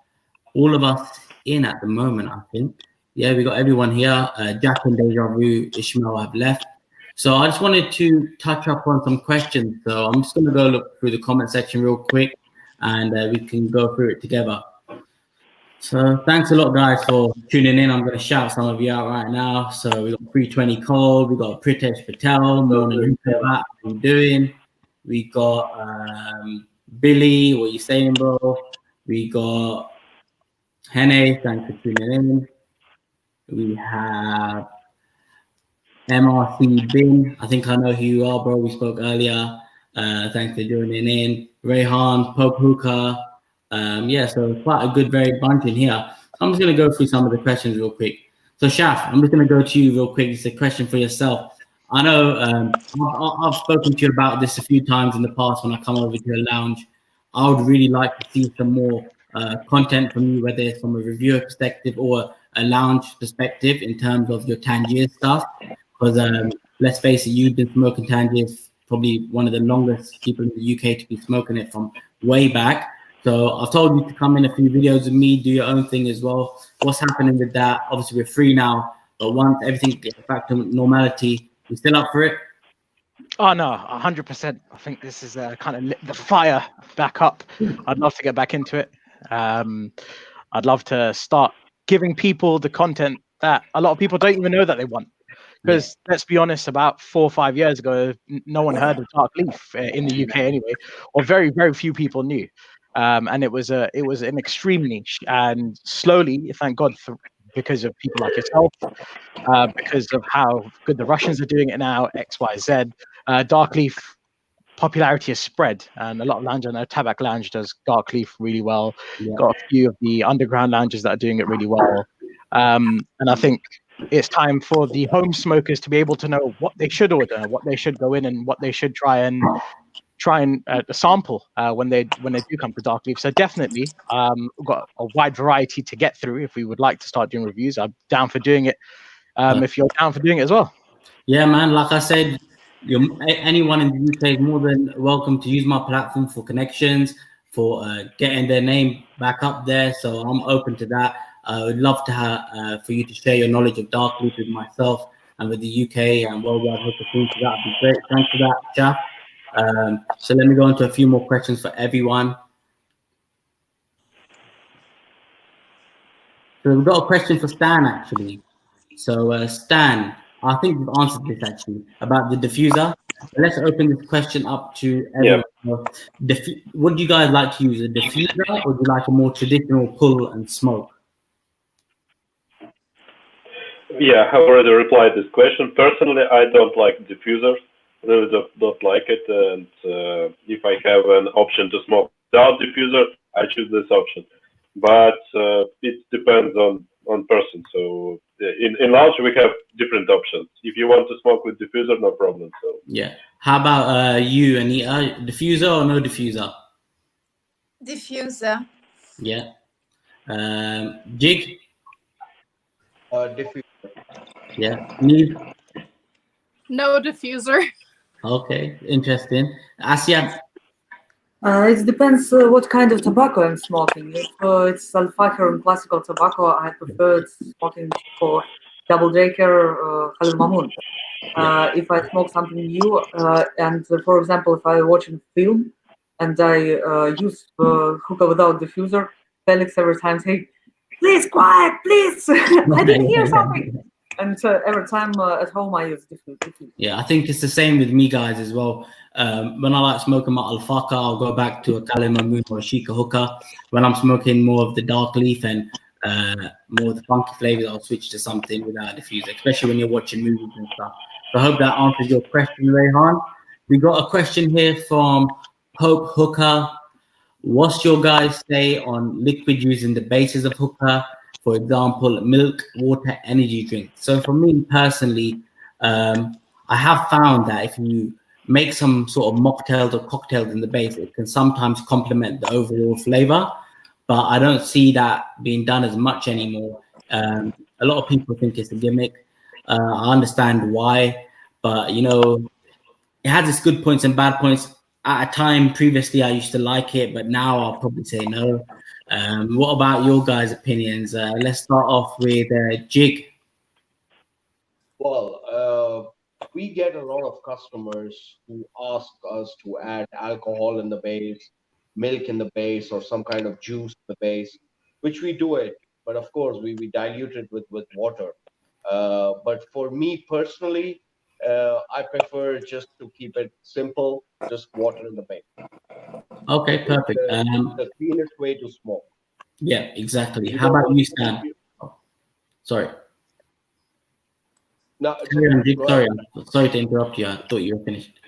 Speaker 1: all of us in at the moment, I think. Yeah, we got everyone here. Jack and Dejavu, Ishmael have left. So I just wanted to touch up on some questions. So I'm just going to go look through the comment section real quick and we can go through it together. So thanks a lot, guys, for tuning in. I'm going to shout some of you out right now. So we got 320 Cole, we got Pritesh Patel, morning, how you doing? We got Billy, what you saying, bro? We got Hene, thanks for tuning in. We have MRC Bin. I think I know who you are, bro. We spoke earlier. Thanks for joining in. Rayhan, Pope Hookah. Yeah, so quite a good, very bunch in here. I'm just going to go through some of the questions real quick. So, Shaf, I'm just going to go to you real quick. It's a question for yourself. I know I've spoken to you about this a few times in the past when I come over to your lounge. I would really like to see some more content from you, whether it's from a reviewer perspective or a lounge perspective in terms of your Tangier stuff. Because let's face it, you've been smoking Tangier, probably one of the longest people in the UK to be smoking it from way back. So I've told you to come in a few videos with me, do your own thing as well. What's happening with that? Obviously, we're free now, but once everything gets back to normality, we still up for it?
Speaker 10: Oh no, 100%. I think this is kind of lit the fire back up. I'd love to get back into it. I'd love to start giving people the content that a lot of people don't even know that they want. Because let's be honest, about 4 or 5 years ago, no one heard of Dark Leaf in the UK anyway, or very, very few people knew. And it was an extreme niche. And slowly, thank God because of people like yourself, because of how good the Russians are doing it now, XYZ, Dark Leaf popularity has spread, and a lot of lounges. I know Tabak Lounge does Dark Leaf really well. Got a few of the underground lounges that are doing it really well. And I think it's time for the home smokers to be able to know what they should order, what they should go in, and what they should try and sample when they do come to Dark Leaf. So definitely, we've got a wide variety to get through. If we would like to start doing reviews, I'm down for doing it. If you're down for doing it as well.
Speaker 1: Yeah, man. Like I said, anyone in the UK is more than welcome to use my platform for connections, for getting their name back up there. So I'm open to that. I would love to have for you to share your knowledge of Dark Leaf with myself and with the UK and worldwide hookah scene. So that'd be great. Thanks for that, Shaf. So let me go into a few more questions for everyone. So we've got a question for Stan actually. So Stan, I think you've answered this actually about the diffuser. Let's open this question up to everyone. What do you guys like to use, a diffuser or do you like a more traditional pull and smoke?
Speaker 7: Yeah, I've already replied this question. Personally, I don't like diffusers. Really don't like it. And if I have an option to smoke without diffuser, I choose this option. But it depends on person. So in lounge we have different options. If you want to smoke with diffuser, no problem. So
Speaker 1: yeah. How about you, Anita? Diffuser or no diffuser?
Speaker 6: Diffuser.
Speaker 1: Yeah. Jig?
Speaker 2: Diffuser.
Speaker 1: Yeah. Neeve?
Speaker 9: No diffuser.
Speaker 1: Okay, interesting. Asya?
Speaker 3: It depends what kind of tobacco I'm smoking. If it's Alfakir and classical tobacco, I prefer smoking for double daker Khalil Mamoon. If I smoke something new, and for example, if I watch a film and I use hookah without diffuser, Felix every time say, "Please, quiet, please! I didn't hear something." And every time at home, I use diffuser.
Speaker 1: Yeah, I think it's the same with me, guys, as well. When I like smoking my alfaka, I'll go back to a Kali Mamoon or a Shika hookah. When I'm smoking more of the dark leaf and more of the funky flavors, I'll switch to something without a diffuser, especially when you're watching movies and stuff. So I hope that answers your question, Rayhan. We got a question here from Pope Hookah. What's your guys' say on liquid using the basis of hookah? For example, milk, water, energy drink. So for me personally, I have found that if you make some sort of mocktails or cocktails in the base, it can sometimes complement the overall flavor. But I don't see that being done as much anymore. A lot of people think it's a gimmick. I understand why, but it has its good points and bad points. At a time previously, I used to like it, but now I'll probably say no. What about your guys' opinions? Let's start off with Jig.
Speaker 2: Well, we get a lot of customers who ask us to add alcohol in the base, milk in the base, or some kind of juice in the base, which we do it. But of course, we dilute it with water. But for me personally, I prefer just to keep it simple, just water in the base.
Speaker 1: Okay, perfect.
Speaker 2: It's the cleanest way to smoke.
Speaker 1: Yeah, exactly.
Speaker 2: You
Speaker 1: How
Speaker 2: don't
Speaker 1: about
Speaker 2: want
Speaker 1: you,
Speaker 2: to
Speaker 1: Stan? Sorry.
Speaker 2: No,
Speaker 1: Carry on, Jig.
Speaker 2: go
Speaker 1: Sorry,
Speaker 2: ahead.
Speaker 1: I'm sorry to interrupt you. I thought you were finished.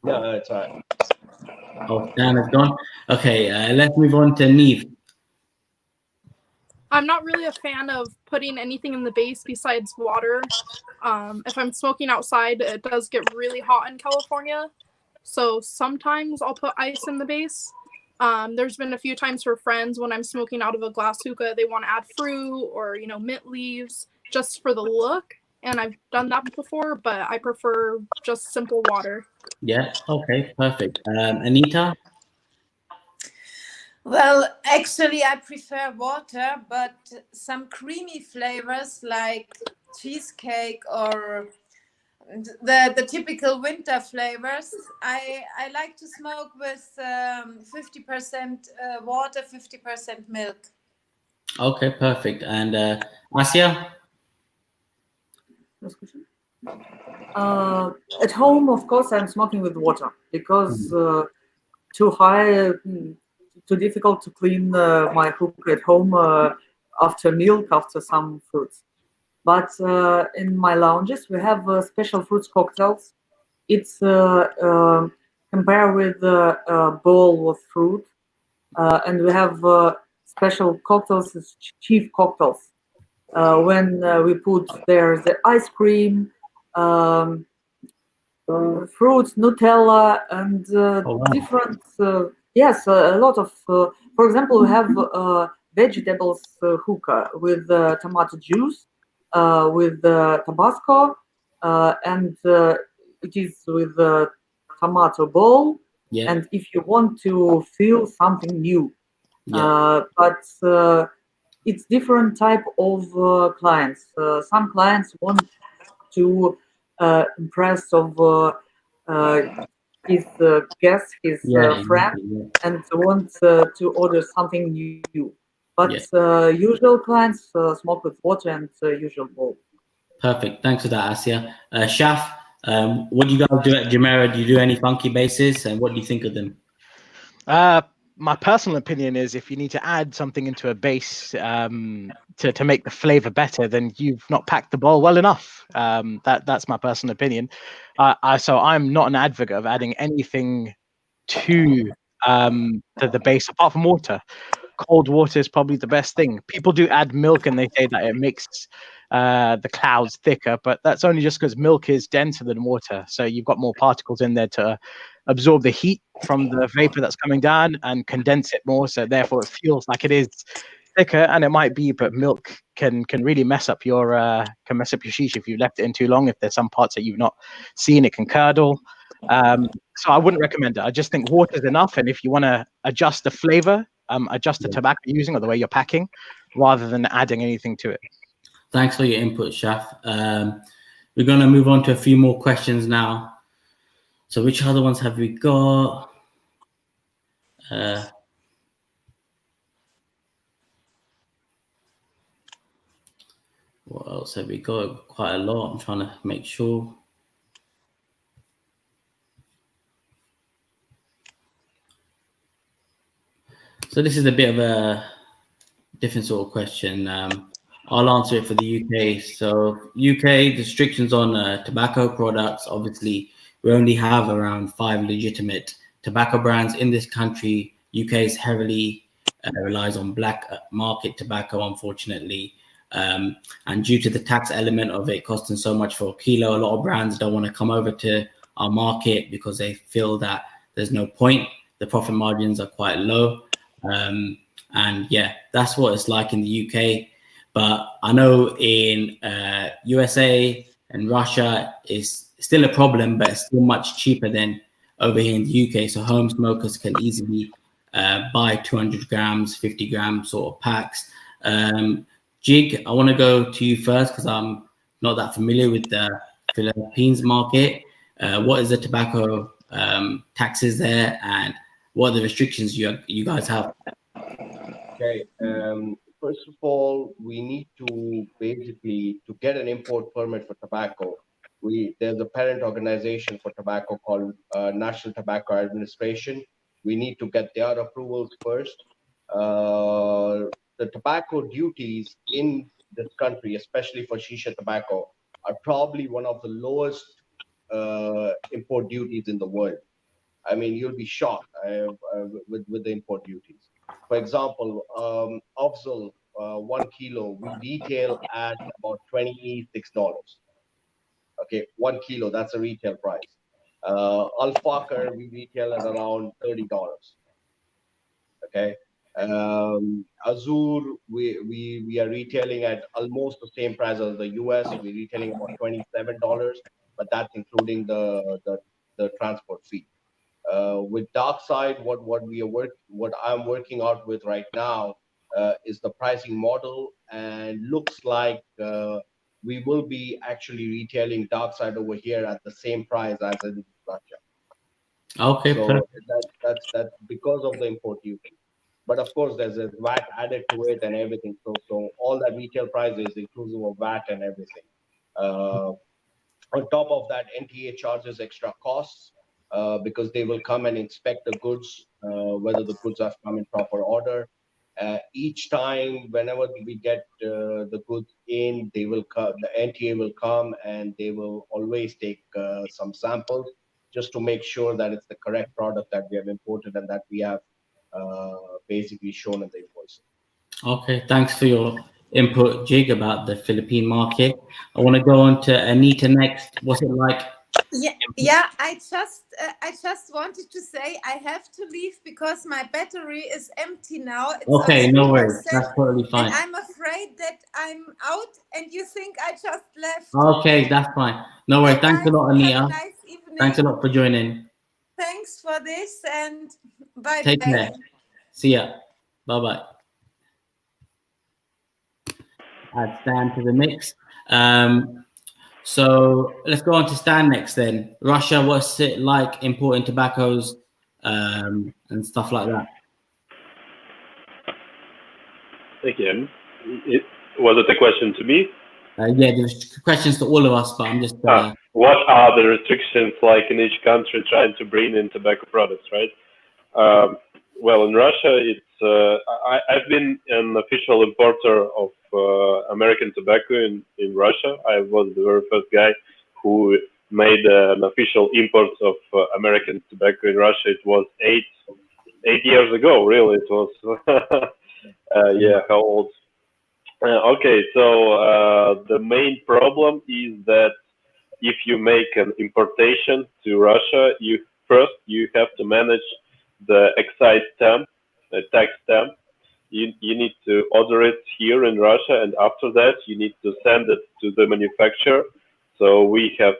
Speaker 2: No, it's all right.
Speaker 1: Oh, Stan is gone. Okay, let's move on to Neeve.
Speaker 9: I'm not really a fan of putting anything in the base besides water. If I'm smoking outside, it does get really hot in California. So sometimes I'll put ice in the base. There's been a few times for friends when I'm smoking out of a glass hookah, they want to add fruit or, mint leaves just for the look. And I've done that before, but I prefer just simple water.
Speaker 1: Yeah, okay, perfect. Anita?
Speaker 6: Well, actually, I prefer water, but some creamy flavors like cheesecake or the typical winter flavors, I like to smoke with 50% water, 50% milk.
Speaker 1: Okay, perfect. And Asya?
Speaker 3: At home, of course, I'm smoking with water because too high, too difficult to clean my hookah at home after milk, after some fruits. But in my lounges, we have special fruits cocktails. It's compared with a bowl of fruit, and we have special cocktails, chief cocktails. When we put there the ice cream, fruits, Nutella, and different. Yes, a lot of. For example, we have vegetables hookah with tomato juice, with Tabasco, and it is with tomato bowl.
Speaker 1: Yeah.
Speaker 3: And if you want to feel something new, but it's different type of clients. Some clients want to impress of his guest, his friend, and want to order something new. But usual clients smoke with water and usual bowl.
Speaker 1: Perfect. Thanks for that, Asya. Shaf, what do you guys do at Jumeirah? Do you do any funky bases, and what do you think of them?
Speaker 10: My personal opinion is if you need to add something into a base to make the flavor better, then you've not packed the bowl well enough. That's my personal opinion. So I'm not an advocate of adding anything to to the base, apart from water. Cold water is probably the best thing. People do add milk and they say that it makes the clouds thicker, but that's only just because milk is denser than water. So you've got more particles in there to absorb the heat from the vapor that's coming down and condense it more. So therefore it feels like it is thicker, and it might be, but milk can really mess up your shisha if you left it in too long. If there's some parts that you've not seen, it can curdle. So I wouldn't recommend it. I just think water is enough, and if you want to adjust the flavor, adjust the tobacco you're using or the way you're packing, rather than adding anything to it.
Speaker 1: Thanks for your input, Shaf. We're going to move on to a few more questions now. So which other ones have we got? What else have we got? Quite a lot. I'm trying to make sure. So this is a bit of a different sort of question. I'll answer it for the UK. So UK restrictions on tobacco products. Obviously, we only have around 5 legitimate tobacco brands in this country. UK is heavily relies on black market tobacco, unfortunately. And due to the tax element of it costing so much for a kilo, a lot of brands don't want to come over to our market because they feel that there's no point. The profit margins are quite low. And yeah, that's what it's like in the UK. But I know in USA and Russia is still a problem, but it's still much cheaper than over here in the UK. So home smokers can easily buy 200 grams, 50 grams sort of packs. Jig, I want to go to you first because I'm not that familiar with the Philippines market. What is the tobacco taxes there, and what are the restrictions you guys have?
Speaker 2: Okay. First of all, we need to basically, to get an import permit for tobacco, there's a parent organization for tobacco called National Tobacco Administration. We need to get their approvals first. The tobacco duties in this country, especially for shisha tobacco, are probably one of the lowest import duties in the world. I mean, you'll be shocked with the import duties. For example, Afzal, 1 kilo, we retail at about $26. Okay, 1 kilo, that's a retail price. Al Fakr, we retail at around $30. Okay. Azur, we are retailing at almost the same price as the US. We're retailing about $27, but that's including the transport fee. With Dark Side, what I'm working out with right now is the pricing model, and looks like we will be actually retailing Dark Side over here at the same price as in Russia.
Speaker 1: Okay,
Speaker 2: so that's because of the import duty. But of course, there's a VAT added to it and everything. So all that retail price is inclusive of VAT and everything. On top of that, NTA charges extra costs because they will come and inspect the goods, whether the goods have come in proper order. Each time, whenever we get the goods in, they will the NTA will come and they will always take some samples just to make sure that it's the correct product that we have imported and that we have basically shown in the invoice.
Speaker 1: Okay, thanks for your input, Jig, about the Philippine market. I want to go on to Anita next. What's it like?
Speaker 6: Yeah. I just wanted to say I have to leave because my battery is empty now. It's
Speaker 1: Okay,
Speaker 6: on
Speaker 1: no worries.
Speaker 6: 3%,
Speaker 1: That's totally fine.
Speaker 6: and I'm afraid that I'm out, and you think I just left.
Speaker 1: Okay, that's fine. No worries. Thanks a lot, Anita.
Speaker 6: Have a nice evening.
Speaker 1: Thanks a lot for joining.
Speaker 6: Thanks for this, and bye.
Speaker 1: Take care. See ya. Bye-bye. Add Stan to the mix. So let's go on to Stan next then. Russia, what's it like importing tobaccos and stuff like that?
Speaker 7: Again, was it a question to me?
Speaker 1: Yeah, there's questions to all of us, but I'm just...
Speaker 7: what are the restrictions like in each country trying to bring in tobacco products, right? Well, in Russia, I've been an official importer of American tobacco in Russia. I was the very first guy who made an official import of American tobacco in Russia. It was 8 years ago. Really, it was. Yeah, how old? Okay, so the main problem is that if you make an importation to Russia, you have to manage the excise stamp, the tax stamp. You need to order it here in Russia, and after that you need to send it to the manufacturer. So we have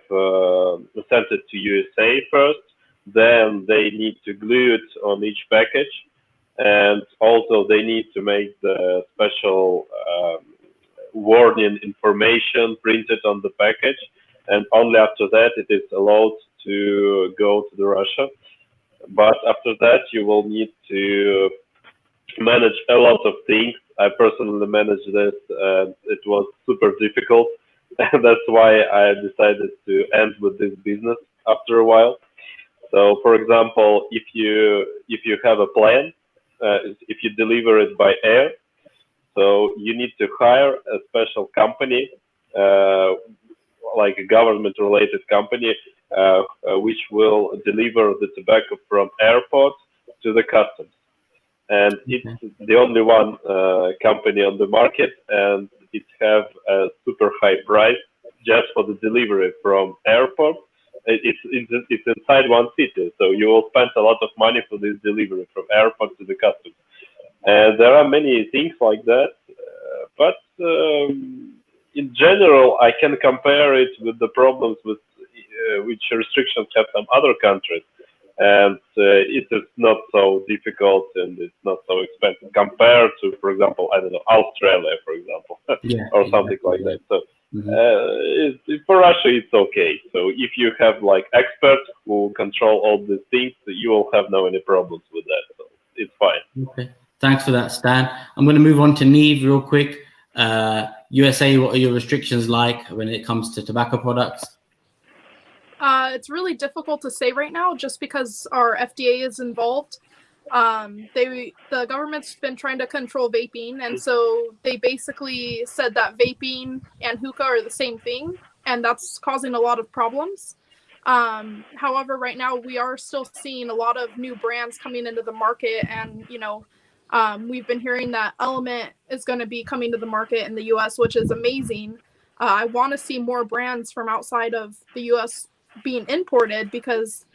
Speaker 7: sent it to USA first, then they need to glue it on each package, and also they need to make the special warning information printed on the package, and only after that it is allowed to go to the Russia. But after that you will need to manage a lot of things. I personally managed this, and it was super difficult. And that's why I decided to end with this business after a while. So, for example, if you have a plan, if you deliver it by air, so you need to hire a special company, like a government-related company, which will deliver the tobacco from airport to the customs. And it's the only one company on the market, and it have a super high price just for the delivery from airport. It's inside one city, so you will spend a lot of money for this delivery from airport to the customs. And there are many things like that, but in general, I can compare it with the problems with which restrictions have some other countries. And it is not so difficult, and it's not so expensive compared to, for example, I don't know, Australia, for example, or something like that. So for Russia, it's okay. So if you have like experts who control all these things, you will have no any problems with that. So it's fine.
Speaker 1: Okay, thanks for that, Stan. I'm going to move on to Neeve real quick. USA, what are your restrictions like when it comes to tobacco products?
Speaker 9: It's really difficult to say right now, just because our FDA is involved. The government's been trying to control vaping, and so they basically said that vaping and hookah are the same thing, and that's causing a lot of problems. However, right now we are still seeing a lot of new brands coming into the market, and we've been hearing that Element is going to be coming to the market in the U.S., which is amazing. I want to see more brands from outside of the U.S. being imported, because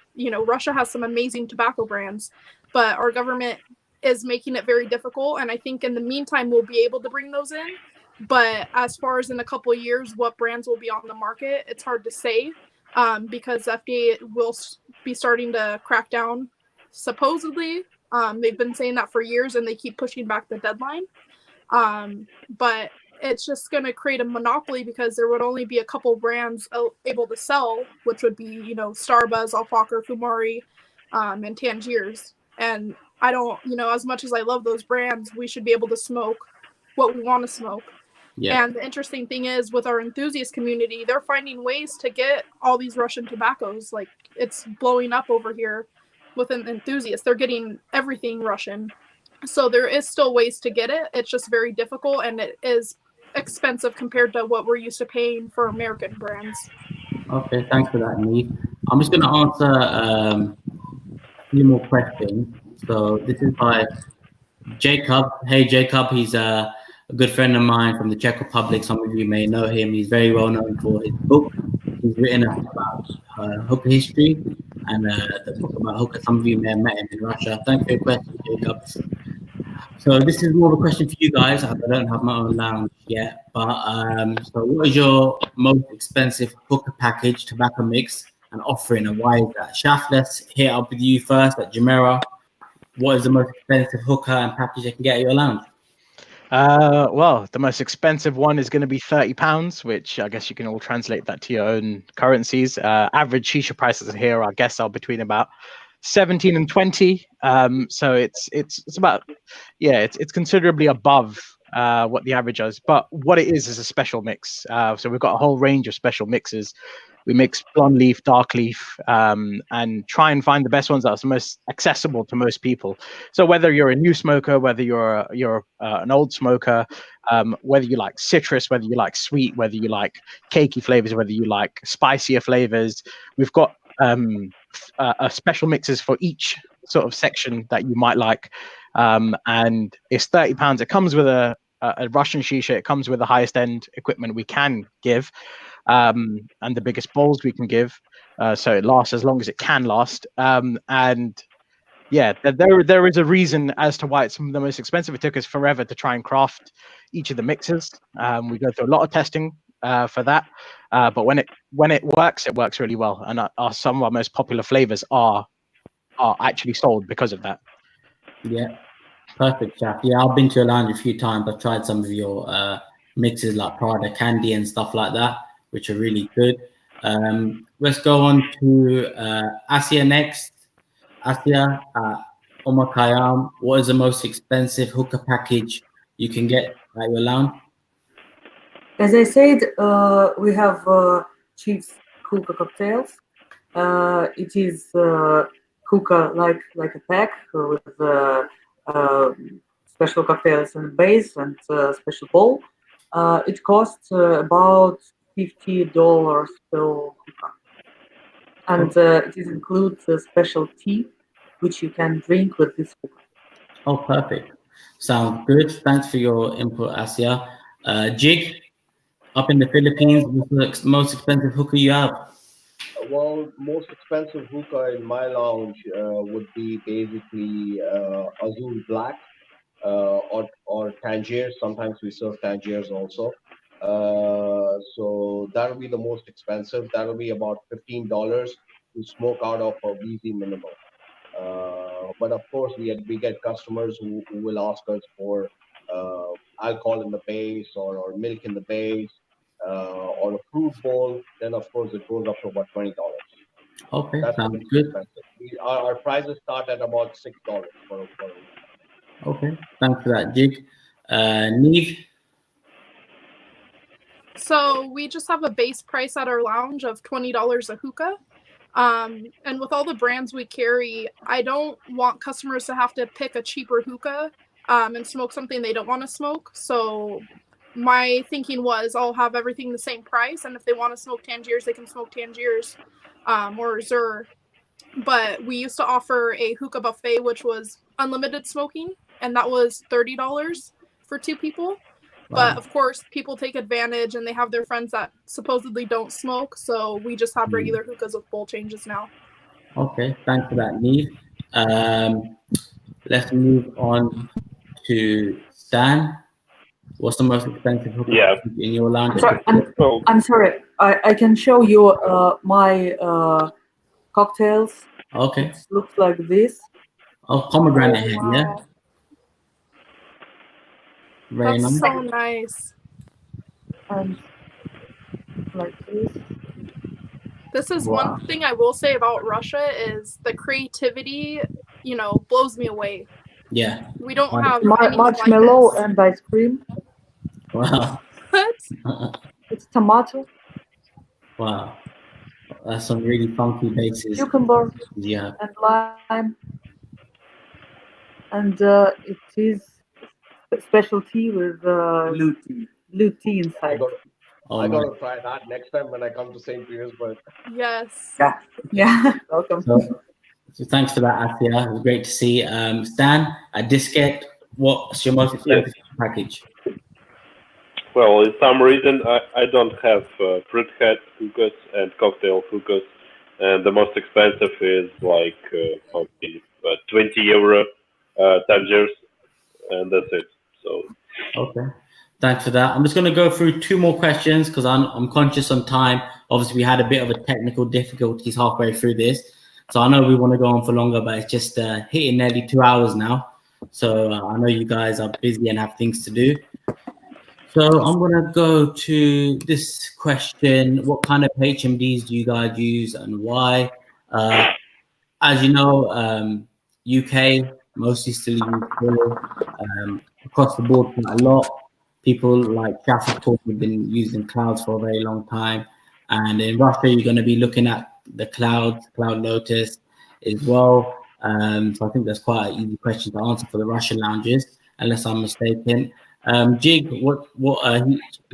Speaker 9: Russia has some amazing tobacco brands, but our government is making it very difficult, and I think in the meantime we'll be able to bring those in. But as far as in a couple of years what brands will be on the market, it's hard to say, because FDA will be starting to crack down, supposedly. They've been saying that for years, and they keep pushing back the deadline. But it's just going to create a monopoly, because there would only be a couple brands able to sell, which would be, Starbuzz, Alfaker, Fumari, and Tangiers. And I don't, as much as I love those brands, we should be able to smoke what we want to smoke. Yeah. And the interesting thing is, with our enthusiast community, they're finding ways to get all these Russian tobaccos. Like, it's blowing up over here with an enthusiast. They're getting everything Russian. So there is still ways to get it. It's just very difficult, and it is expensive compared to what we're used to paying for American brands.
Speaker 1: Okay, thanks for that, Neeve. I'm just going to answer a few more questions. So this is by Jacob. Hey, Jacob, he's a good friend of mine from the Czech Republic. Some of you may know him. He's very well known for his book. He's written about hookah history, and the book about hookah. Some of you may have met him in Russia. Thanks for your question, Jacob. So this is more of a question for you guys. I don't have my own lounge yet, but so what is your most expensive hookah package, tobacco mix, and offering, and why is that? Shaf, let's hit up with you first at Jumeirah. What is the most expensive hookah and package you can get at your lounge?
Speaker 10: Well, the most expensive one is going to be £30, which I guess you can all translate that to your own currencies. Average shisha prices here, I guess, are between about 17 and 20. So it's about, it's considerably above what the average is. But what it is a special mix. So we've got a whole range of special mixes. We mix blonde leaf, dark leaf, and try and find the best ones that are the most accessible to most people. So whether you're a new smoker, whether you're an old smoker, whether you like citrus, whether you like sweet, whether you like cakey flavors, whether you like spicier flavors, we've got special mixes for each sort of section that you might like. And it's £30. It comes with a Russian shisha. It comes with the highest end equipment we can give, and the biggest bowls we can give, so it lasts as long as it can last. And yeah, there is a reason as to why it's the most expensive. It took us forever to try and craft each of the mixes. We go through a lot of testing for that, but when it works really well. And some of our most popular flavors are actually sold because of that.
Speaker 1: Yeah, perfect, Shaf. Yeah, I've been to your lounge a few times. I've tried some of your mixes like Prada Candy and stuff like that, which are really good. Let's go on to Asya next. Asya, Omar Khayyam, what is the most expensive hookah package you can get at your lounge?
Speaker 3: As I said, we have Chief's hookah cocktails. It is hookah like a pack with special cocktails and base and special bowl. It costs about $50 per hookah, and it includes a special tea which you can drink with this hookah.
Speaker 1: Oh, perfect. Sounds good. Thanks for your input, Asya. Jig, up in the Philippines, what's the most expensive hookah you have?
Speaker 2: Well, most expensive hookah in my lounge would be basically Azul Black or Tangiers. Sometimes we serve Tangiers also. So that'll be the most expensive. That'll be about $15 to smoke out of a VZ minimal. But of course, we get customers who will ask us for alcohol in the base or milk in the base or a fruit bowl. Then of course it goes up to about $20.
Speaker 1: Okay,
Speaker 2: That's the
Speaker 1: sounds
Speaker 2: most
Speaker 1: good.
Speaker 2: expensive. Our prices start at about $6 for a
Speaker 1: Okay, thanks for that, Jig. Neeve?
Speaker 9: So we just have a base price at our lounge of $20 a hookah. And with all the brands we carry, I don't want customers to have to pick a cheaper hookah and smoke something they don't want to smoke. So my thinking was I'll have everything the same price, and if they want to smoke Tangiers, they can smoke Tangiers or Zur. But we used to offer a hookah buffet, which was unlimited smoking, and that was $30 for 2 people. But of course, people take advantage and they have their friends that supposedly don't smoke. So we just have regular hookahs with bowl changes now.
Speaker 1: Okay, thanks for that, Neeve. Let's move on to Stan. What's the most expensive hookah in your lounge?
Speaker 3: I'm sorry. I can show you my cocktails.
Speaker 1: Okay.
Speaker 3: It looks like this.
Speaker 1: Oh, pomegranate head, yeah?
Speaker 9: Wow.
Speaker 1: Very
Speaker 9: That's
Speaker 1: nice.
Speaker 9: so nice.
Speaker 3: And like this.
Speaker 9: This is
Speaker 1: Wow.
Speaker 9: one thing I will say about Russia is the creativity, blows me away.
Speaker 1: Yeah.
Speaker 9: We don't have anything
Speaker 3: marshmallow
Speaker 9: like this.
Speaker 3: and ice cream.
Speaker 1: Wow.
Speaker 9: What?
Speaker 3: It's tomato.
Speaker 1: Wow. That's some really funky bases.
Speaker 3: Cucumber.
Speaker 1: Yeah.
Speaker 3: And lime. And it is special tea with blue tea inside.
Speaker 2: I gotta try that next time when I come to St. Petersburg.
Speaker 9: Yes.
Speaker 3: Yeah. Welcome.
Speaker 1: So thanks for that, Asya. It was great to see. Stan, at Diskette, what's your most expensive package?
Speaker 7: Well, in some reason, I don't have fruit head hookahs and cocktail hookahs, and the most expensive is like 20 euro Tangiers, and that's it. So.
Speaker 1: Okay. Thanks for that. I'm just going to go through 2 more questions because I'm conscious on time. Obviously, we had a bit of a technical difficulties halfway through this. So I know we want to go on for longer, but it's just hitting nearly 2 hours now. So I know you guys are busy and have things to do. So I'm going to go to this question. What kind of HMDs do you guys use and why? As you know, UK mostly still use four. Across the board quite a lot. People like Shaf, of course, have been using clouds for a very long time. And in Russia, you're going to be looking at the Cloud Lotus as well. So I think that's quite an easy question to answer for the Russian lounges, unless I'm mistaken. Jig, what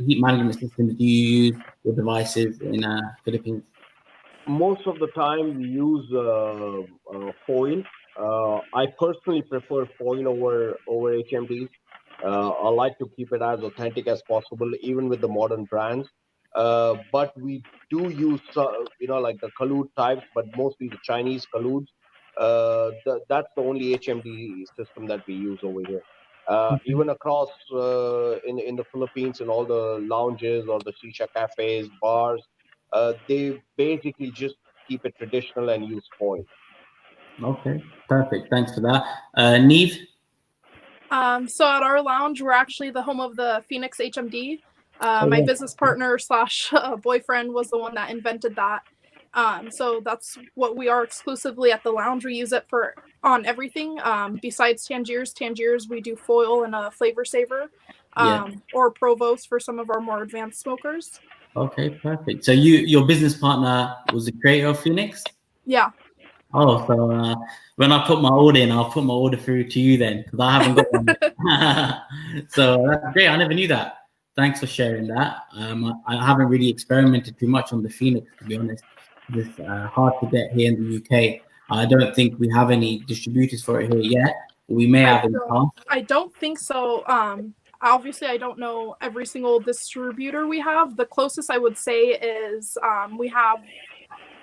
Speaker 1: heat management systems do you use with devices in Philippines?
Speaker 2: Most of the time we use foil I personally prefer foreign over HMDs. I like to keep it as authentic as possible, even with the modern brands. But we do use, like the Kalut types, but mostly the Chinese Kaluts. That's the only HMD system that we use over here. Even across in the Philippines, in all the lounges or the shisha cafes, bars, they basically just keep it traditional and use foil.
Speaker 1: Okay, perfect. Thanks for that. Neeve?
Speaker 9: So at our lounge, we're actually the home of the Phoenix HMD.
Speaker 1: Oh,
Speaker 9: My
Speaker 1: yeah.
Speaker 9: business partner slash boyfriend was the one that invented that. So that's what we are exclusively at the lounge. We use it for on everything. Besides Tangiers, we do foil and a flavor saver,
Speaker 1: Yeah.
Speaker 9: or Provost for some of our more advanced smokers.
Speaker 1: Okay, perfect. So your business partner was the creator of Phoenix?
Speaker 9: Yeah.
Speaker 1: Oh, so when I put my order in, I'll put my order through to you then, because I haven't got one. So that's great. I never knew that. Thanks for sharing that. I haven't really experimented too much on the Phoenix, to be honest. It's hard to get here in the UK. I don't think we have any distributors for it here yet. We may have in the past.
Speaker 9: I don't think so. Obviously, I don't know every single distributor we have. The closest I would say is we have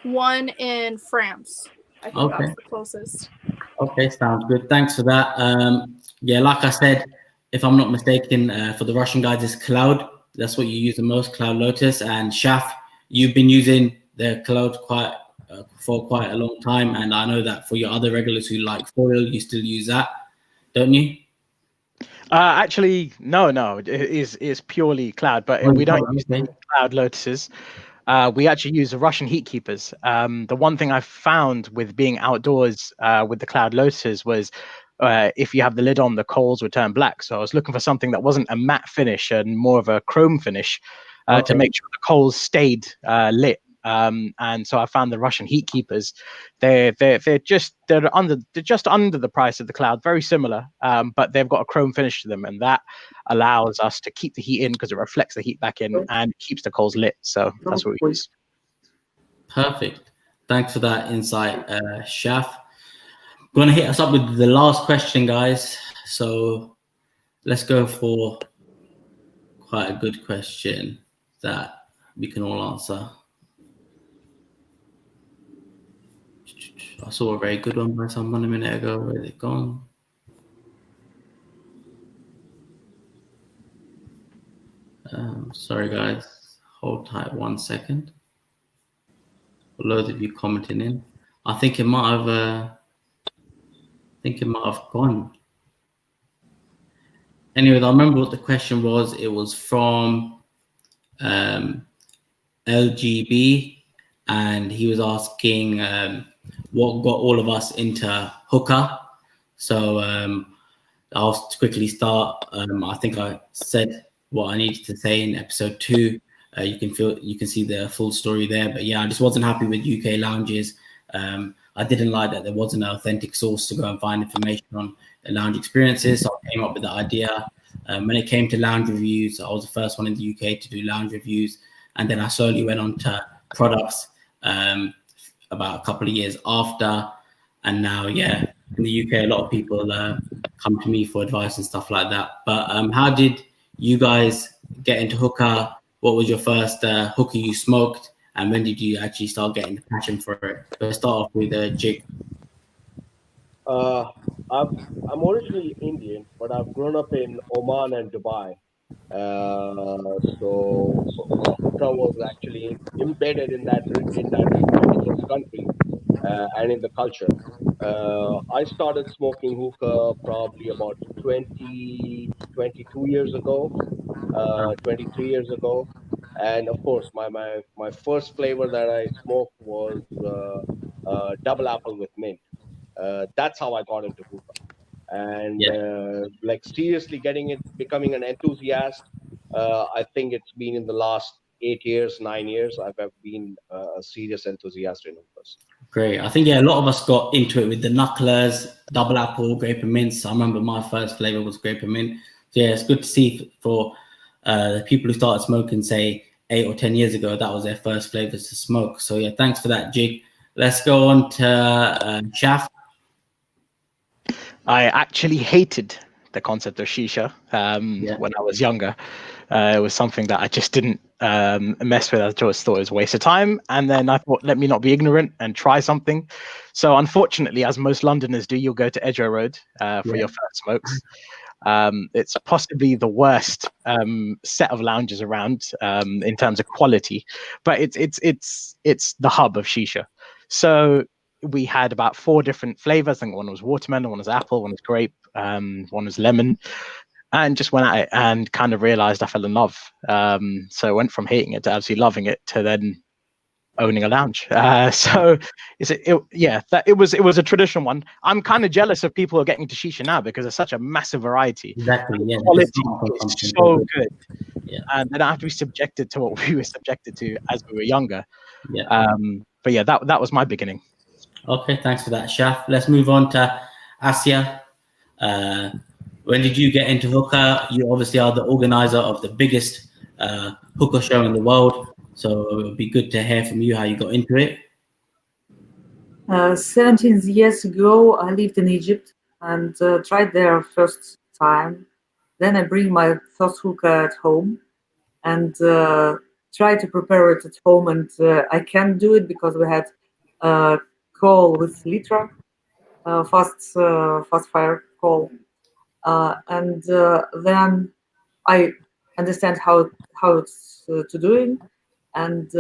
Speaker 9: one in France. I think
Speaker 1: Okay.
Speaker 9: that's the closest.
Speaker 1: Okay, sounds good. Thanks for that. Yeah, like I said, if I'm not mistaken, for the Russian guys, it's Cloud. That's what you use the most, Cloud Lotus. And Shaf, you've been using the Cloud for quite a long time. And I know that for your other regulars who like foil, you still use that, don't you?
Speaker 10: Actually, no. It is purely Cloud, but we don't use the Cloud Lotuses. We actually use the Russian heat keepers. The one thing I found with being outdoors with the Cloud Lotuses was if you have the lid on, the coals would turn black. So I was looking for something that wasn't a matte finish and more of a chrome finish to make sure the coals stayed lit. And so I found the Russian heat keepers. They're just under the price of the Cloud, very similar, but they've got a chrome finish to them, and that allows us to keep the heat in because it reflects the heat back in and keeps the coals lit. So that's what we use.
Speaker 1: Perfect. Thanks for that insight, Shaf. I'm going to hit us up with the last question, guys. So let's go for quite a good question that we can all answer. I saw a very good one by someone a minute ago. Where's it gone? Sorry, guys. Hold tight 1 second. Loads of you commenting in. I think it might have. Gone. Anyway, I remember what the question was. It was from LGB, and he was asking what got all of us into Hookah. So I'll quickly start. I think I said what I needed to say in episode 2. You can see the full story there. But yeah, I just wasn't happy with UK lounges. I didn't like that there wasn't an authentic source to go and find information on the lounge experiences. So I came up with the idea. When it came to lounge reviews, I was the first one in the UK to do lounge reviews. And then I slowly went on to products about a couple of years after. And now, yeah, in the UK, a lot of people come to me for advice and stuff like that. But how did you guys get into Hookah? What was your first hookah you smoked? And when did you actually start getting the passion for it? Let's start off with Jig.
Speaker 2: I'm originally Indian, but I've grown up in Oman and Dubai. So hookah was actually embedded in that particular country and in the culture. I started smoking hookah probably about 22 years ago, 23 years ago. And of course, my first flavor that I smoked was double apple with mint. That's how I got into hookah. And like seriously becoming an enthusiast. I think it's been in the last 8 years, 9 years. I've been a serious enthusiast in hookahs.
Speaker 1: Great. I think, yeah, a lot of us got into it with the knucklers, double apple, grape and mint. So I remember my first flavor was grape and mint. So yeah, it's good to see for the people who started smoking, say 8 or 10 years ago, that was their first flavors to smoke. So yeah, thanks for that, Jig. Let's go on to Shaf.
Speaker 10: I actually hated the concept of shisha when I was younger. It was something that I just didn't mess with. I just thought it was a waste of time. And then I thought, let me not be ignorant and try something. So unfortunately, as most Londoners do, you'll go to Edgware Road for your first smokes. It's possibly the worst set of lounges around in terms of quality, but it's the hub of shisha. So we had about 4 different flavors. I think one was watermelon, one was apple, one was grape, one was lemon, and just went at it and kind of realized I fell in love. So I went from hating it to absolutely loving it to then owning a lounge. So it was a traditional one. I'm kind of jealous of people who are getting to shisha now because there's such a massive variety.
Speaker 1: Exactly. Yeah.
Speaker 10: Quality is so good.
Speaker 1: Yeah.
Speaker 10: And they don't have to be subjected to what we were subjected to as we were younger.
Speaker 1: Yeah.
Speaker 10: But yeah, that was my beginning.
Speaker 1: Okay, thanks for that, Shaf. Let's move on to Asya. When did you get into hookah? You obviously are the organizer of the biggest hookah show in the world, so it would be good to hear from you how you got into it.
Speaker 3: 17 years ago, I lived in Egypt and tried there first time. Then I bring my first hookah at home and try to prepare it at home. And I can't do it because we had a call with Litra, fast fire call. And then I understand how it's to doing. And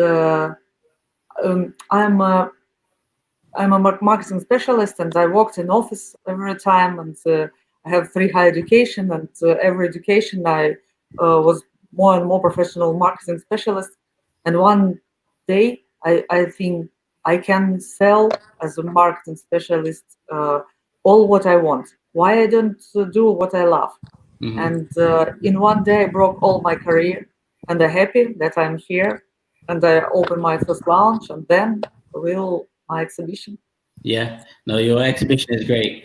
Speaker 3: I'm a marketing specialist, and I worked in office every time, and I have 3 higher education, and every education I was more and more professional marketing specialist. And one day I think I can sell as a marketing specialist all what I want. Why I don't do what I love?
Speaker 1: Mm-hmm.
Speaker 3: And in one day I broke all my career, and I'm happy that I'm here, and I opened my first lounge, and then my exhibition.
Speaker 1: Yeah, no, your exhibition is great.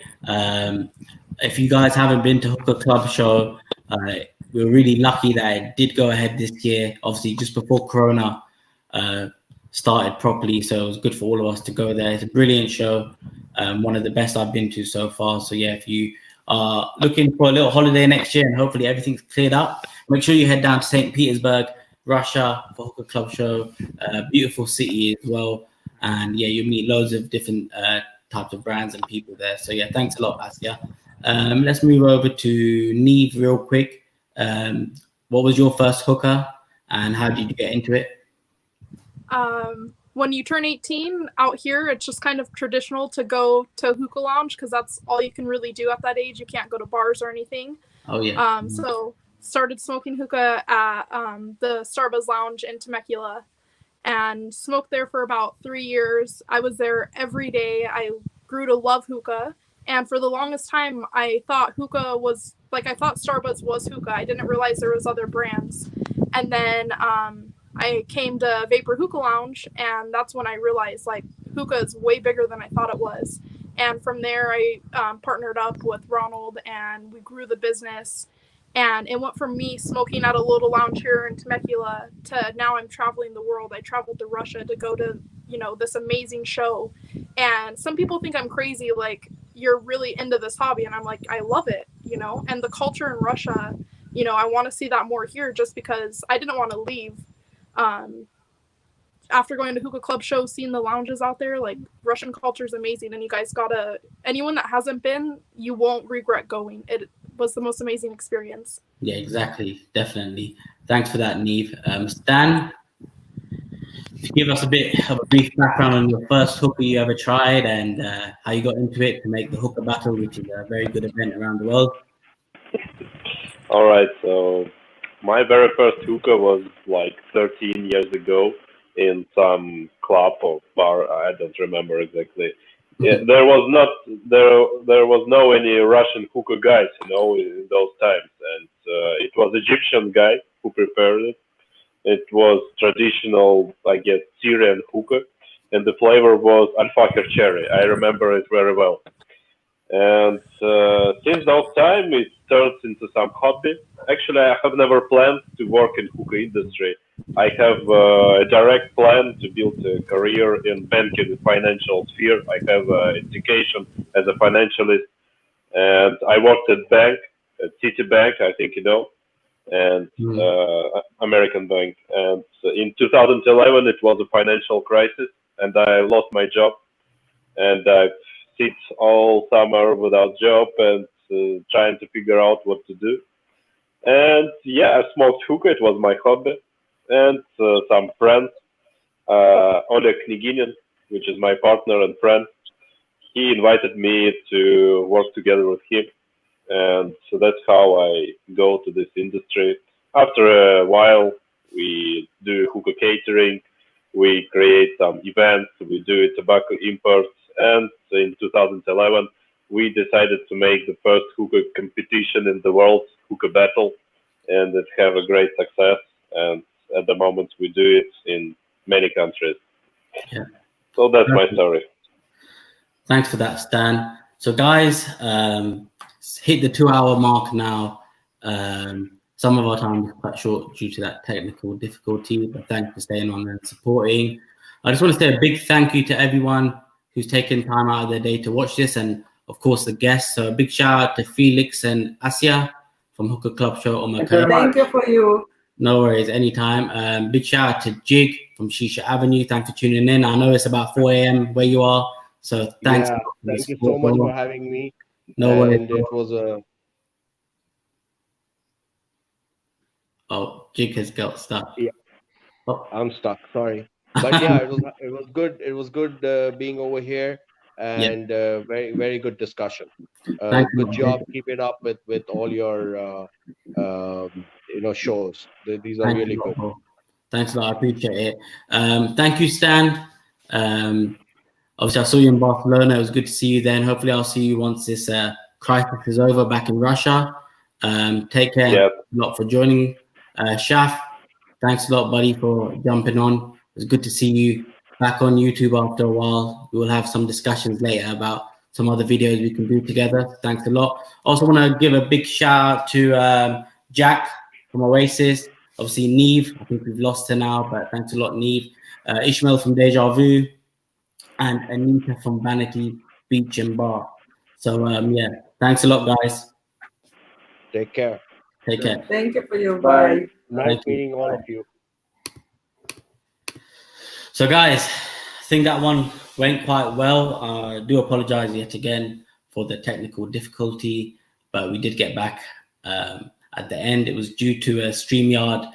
Speaker 1: If you guys haven't been to Hookah Club show, we're really lucky that it did go ahead this year. Obviously, just before Corona started properly, so it was good for all of us to go there. It's a brilliant show, one of the best I've been to so far. So yeah, if you are looking for a little holiday next year and hopefully everything's cleared up, make sure you head down to St. Petersburg, Russia for Hookah Club show. Beautiful city as well. And yeah, you meet loads of different types of brands and people there. So yeah, thanks a lot, Asya. Let's move over to Neeve real quick. What was your first hookah and how did you get into it?
Speaker 9: When you turn 18 out here, it's just kind of traditional to go to hookah lounge because that's all you can really do at that age. You can't go to bars or anything.
Speaker 1: Oh yeah.
Speaker 9: So started smoking hookah at the Starbucks lounge in Temecula and smoked there for about 3 years. I was there every day. I grew to love hookah. And for the longest time, I thought hookah was, I thought Starbucks was hookah. I didn't realize there was other brands. And then I came to Vapor Hookah Lounge, and that's when I realized, hookah is way bigger than I thought it was. And from there, I partnered up with Ronald, and we grew the business. And it went from me smoking at a little lounge here in Temecula to now I'm traveling the world. I traveled to Russia to go to, this amazing show. And some people think I'm crazy, you're really into this hobby. And I'm like, I love it, and the culture in Russia, I want to see that more here just because I didn't want to leave. After going to Hookah Club shows, seeing the lounges out there, Russian culture is amazing. And you guys anyone that hasn't been, you won't regret going. It was the most amazing experience.
Speaker 1: Yeah, exactly. Definitely. Thanks for that, Neeve. Stan, give us a bit of a brief background on your first hookah you ever tried and how you got into it to make the Hookah Battle, which is a very good event around the world.
Speaker 7: All right, so my very first hookah was 13 years ago in some club or bar. I don't remember exactly. Yeah, there was no any Russian hookah guys, in those times, and it was Egyptian guy who prepared it. It was traditional, I guess, Syrian hookah, and the flavor was al-fakir cherry. I remember it very well. And since that time, it turns into some hobby. Actually, I have never planned to work in hookah industry. I have a direct plan to build a career in banking and financial sphere. I have education as a financialist. And I worked at Citibank, I think you know, and American Bank. And in 2011, it was a financial crisis, and I lost my job. And I sit all summer without job and trying to figure out what to do. And yeah, I smoked hookah. It was my hobby. And some friends, Oleg Kniginin, which is my partner and friend, he invited me to work together with him. And so that's how I go to this industry. After a while, we do hookah catering, we create some events, we do tobacco imports, and in 2011, we decided to make the first hookah competition in the world, Hookah Battle, and it have a great success. And at the moment, we do it in many countries.
Speaker 1: Yeah.
Speaker 7: So that's my story.
Speaker 1: Thanks for that, Stan. So guys, hit the 2-hour mark now. Some of our time is quite short due to that technical difficulty, but thanks for staying on and supporting. I just want to say a big thank you to everyone who's taken time out of their day to watch this, and of course the guests. So a big shout out to Felix and Asya from Hookah Club Show. Omar.
Speaker 3: Thank you for you.
Speaker 1: No worries, anytime. Big shout out to Jig from Shisha Avenue. Thanks for tuning in. I know it's about 4 a.m. where you are, so thanks.
Speaker 2: Yeah, thank you so much for having me.
Speaker 1: No worries.
Speaker 2: And it was a...
Speaker 1: Oh, Jig has got stuck.
Speaker 2: Yeah,
Speaker 1: oh.
Speaker 2: I'm stuck. Sorry, but yeah, it was good. It was good being over here, and very very good discussion. Good job. Keep it up with all your shows. These are really good.
Speaker 1: Thanks a lot. I appreciate it. Thank you, Stan. Obviously, I saw you in Barcelona. It was good to see you then. Hopefully, I'll see you once this crisis is over back in Russia. Take care.
Speaker 7: Yeah.
Speaker 1: Thanks a lot for joining. Shaf, thanks a lot, buddy, for jumping on. It was good to see you back on YouTube after a while. We will have some discussions later about some other videos we can do together. Thanks a lot. Also want to give a big shout out to Jack from Oasis. Obviously, Neeve. I think we've lost her now, but thanks a lot, Neeve. Ishmail from Dejavu, and Anita from Vanity Beach and Bar. So, yeah, thanks a lot, guys.
Speaker 2: Take care.
Speaker 1: Take care.
Speaker 3: Thank you for you. Bye.
Speaker 2: Nice meeting all of you.
Speaker 1: So, guys, I think that one went quite well. I do apologize yet again for the technical difficulty, but we did get back at the end. It was due to a StreamYard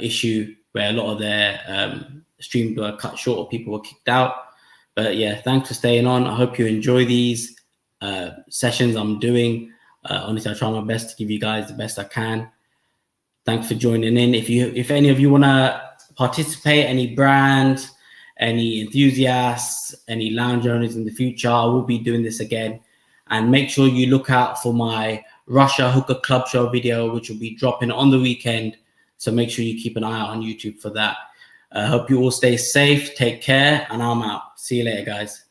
Speaker 1: issue where a lot of their streams were cut short or people were kicked out. But yeah, thanks for staying on. I hope you enjoy these sessions I'm doing. Honestly, I try my best to give you guys the best I can. Thanks for joining in. If any of you want to participate, any brands, any enthusiasts, any lounge owners in the future, I will be doing this again. And make sure you look out for my Russia Hookah Club Show video, which will be dropping on the weekend. So make sure you keep an eye out on YouTube for that. I hope you all stay safe, take care, and I'm out. See you later, guys.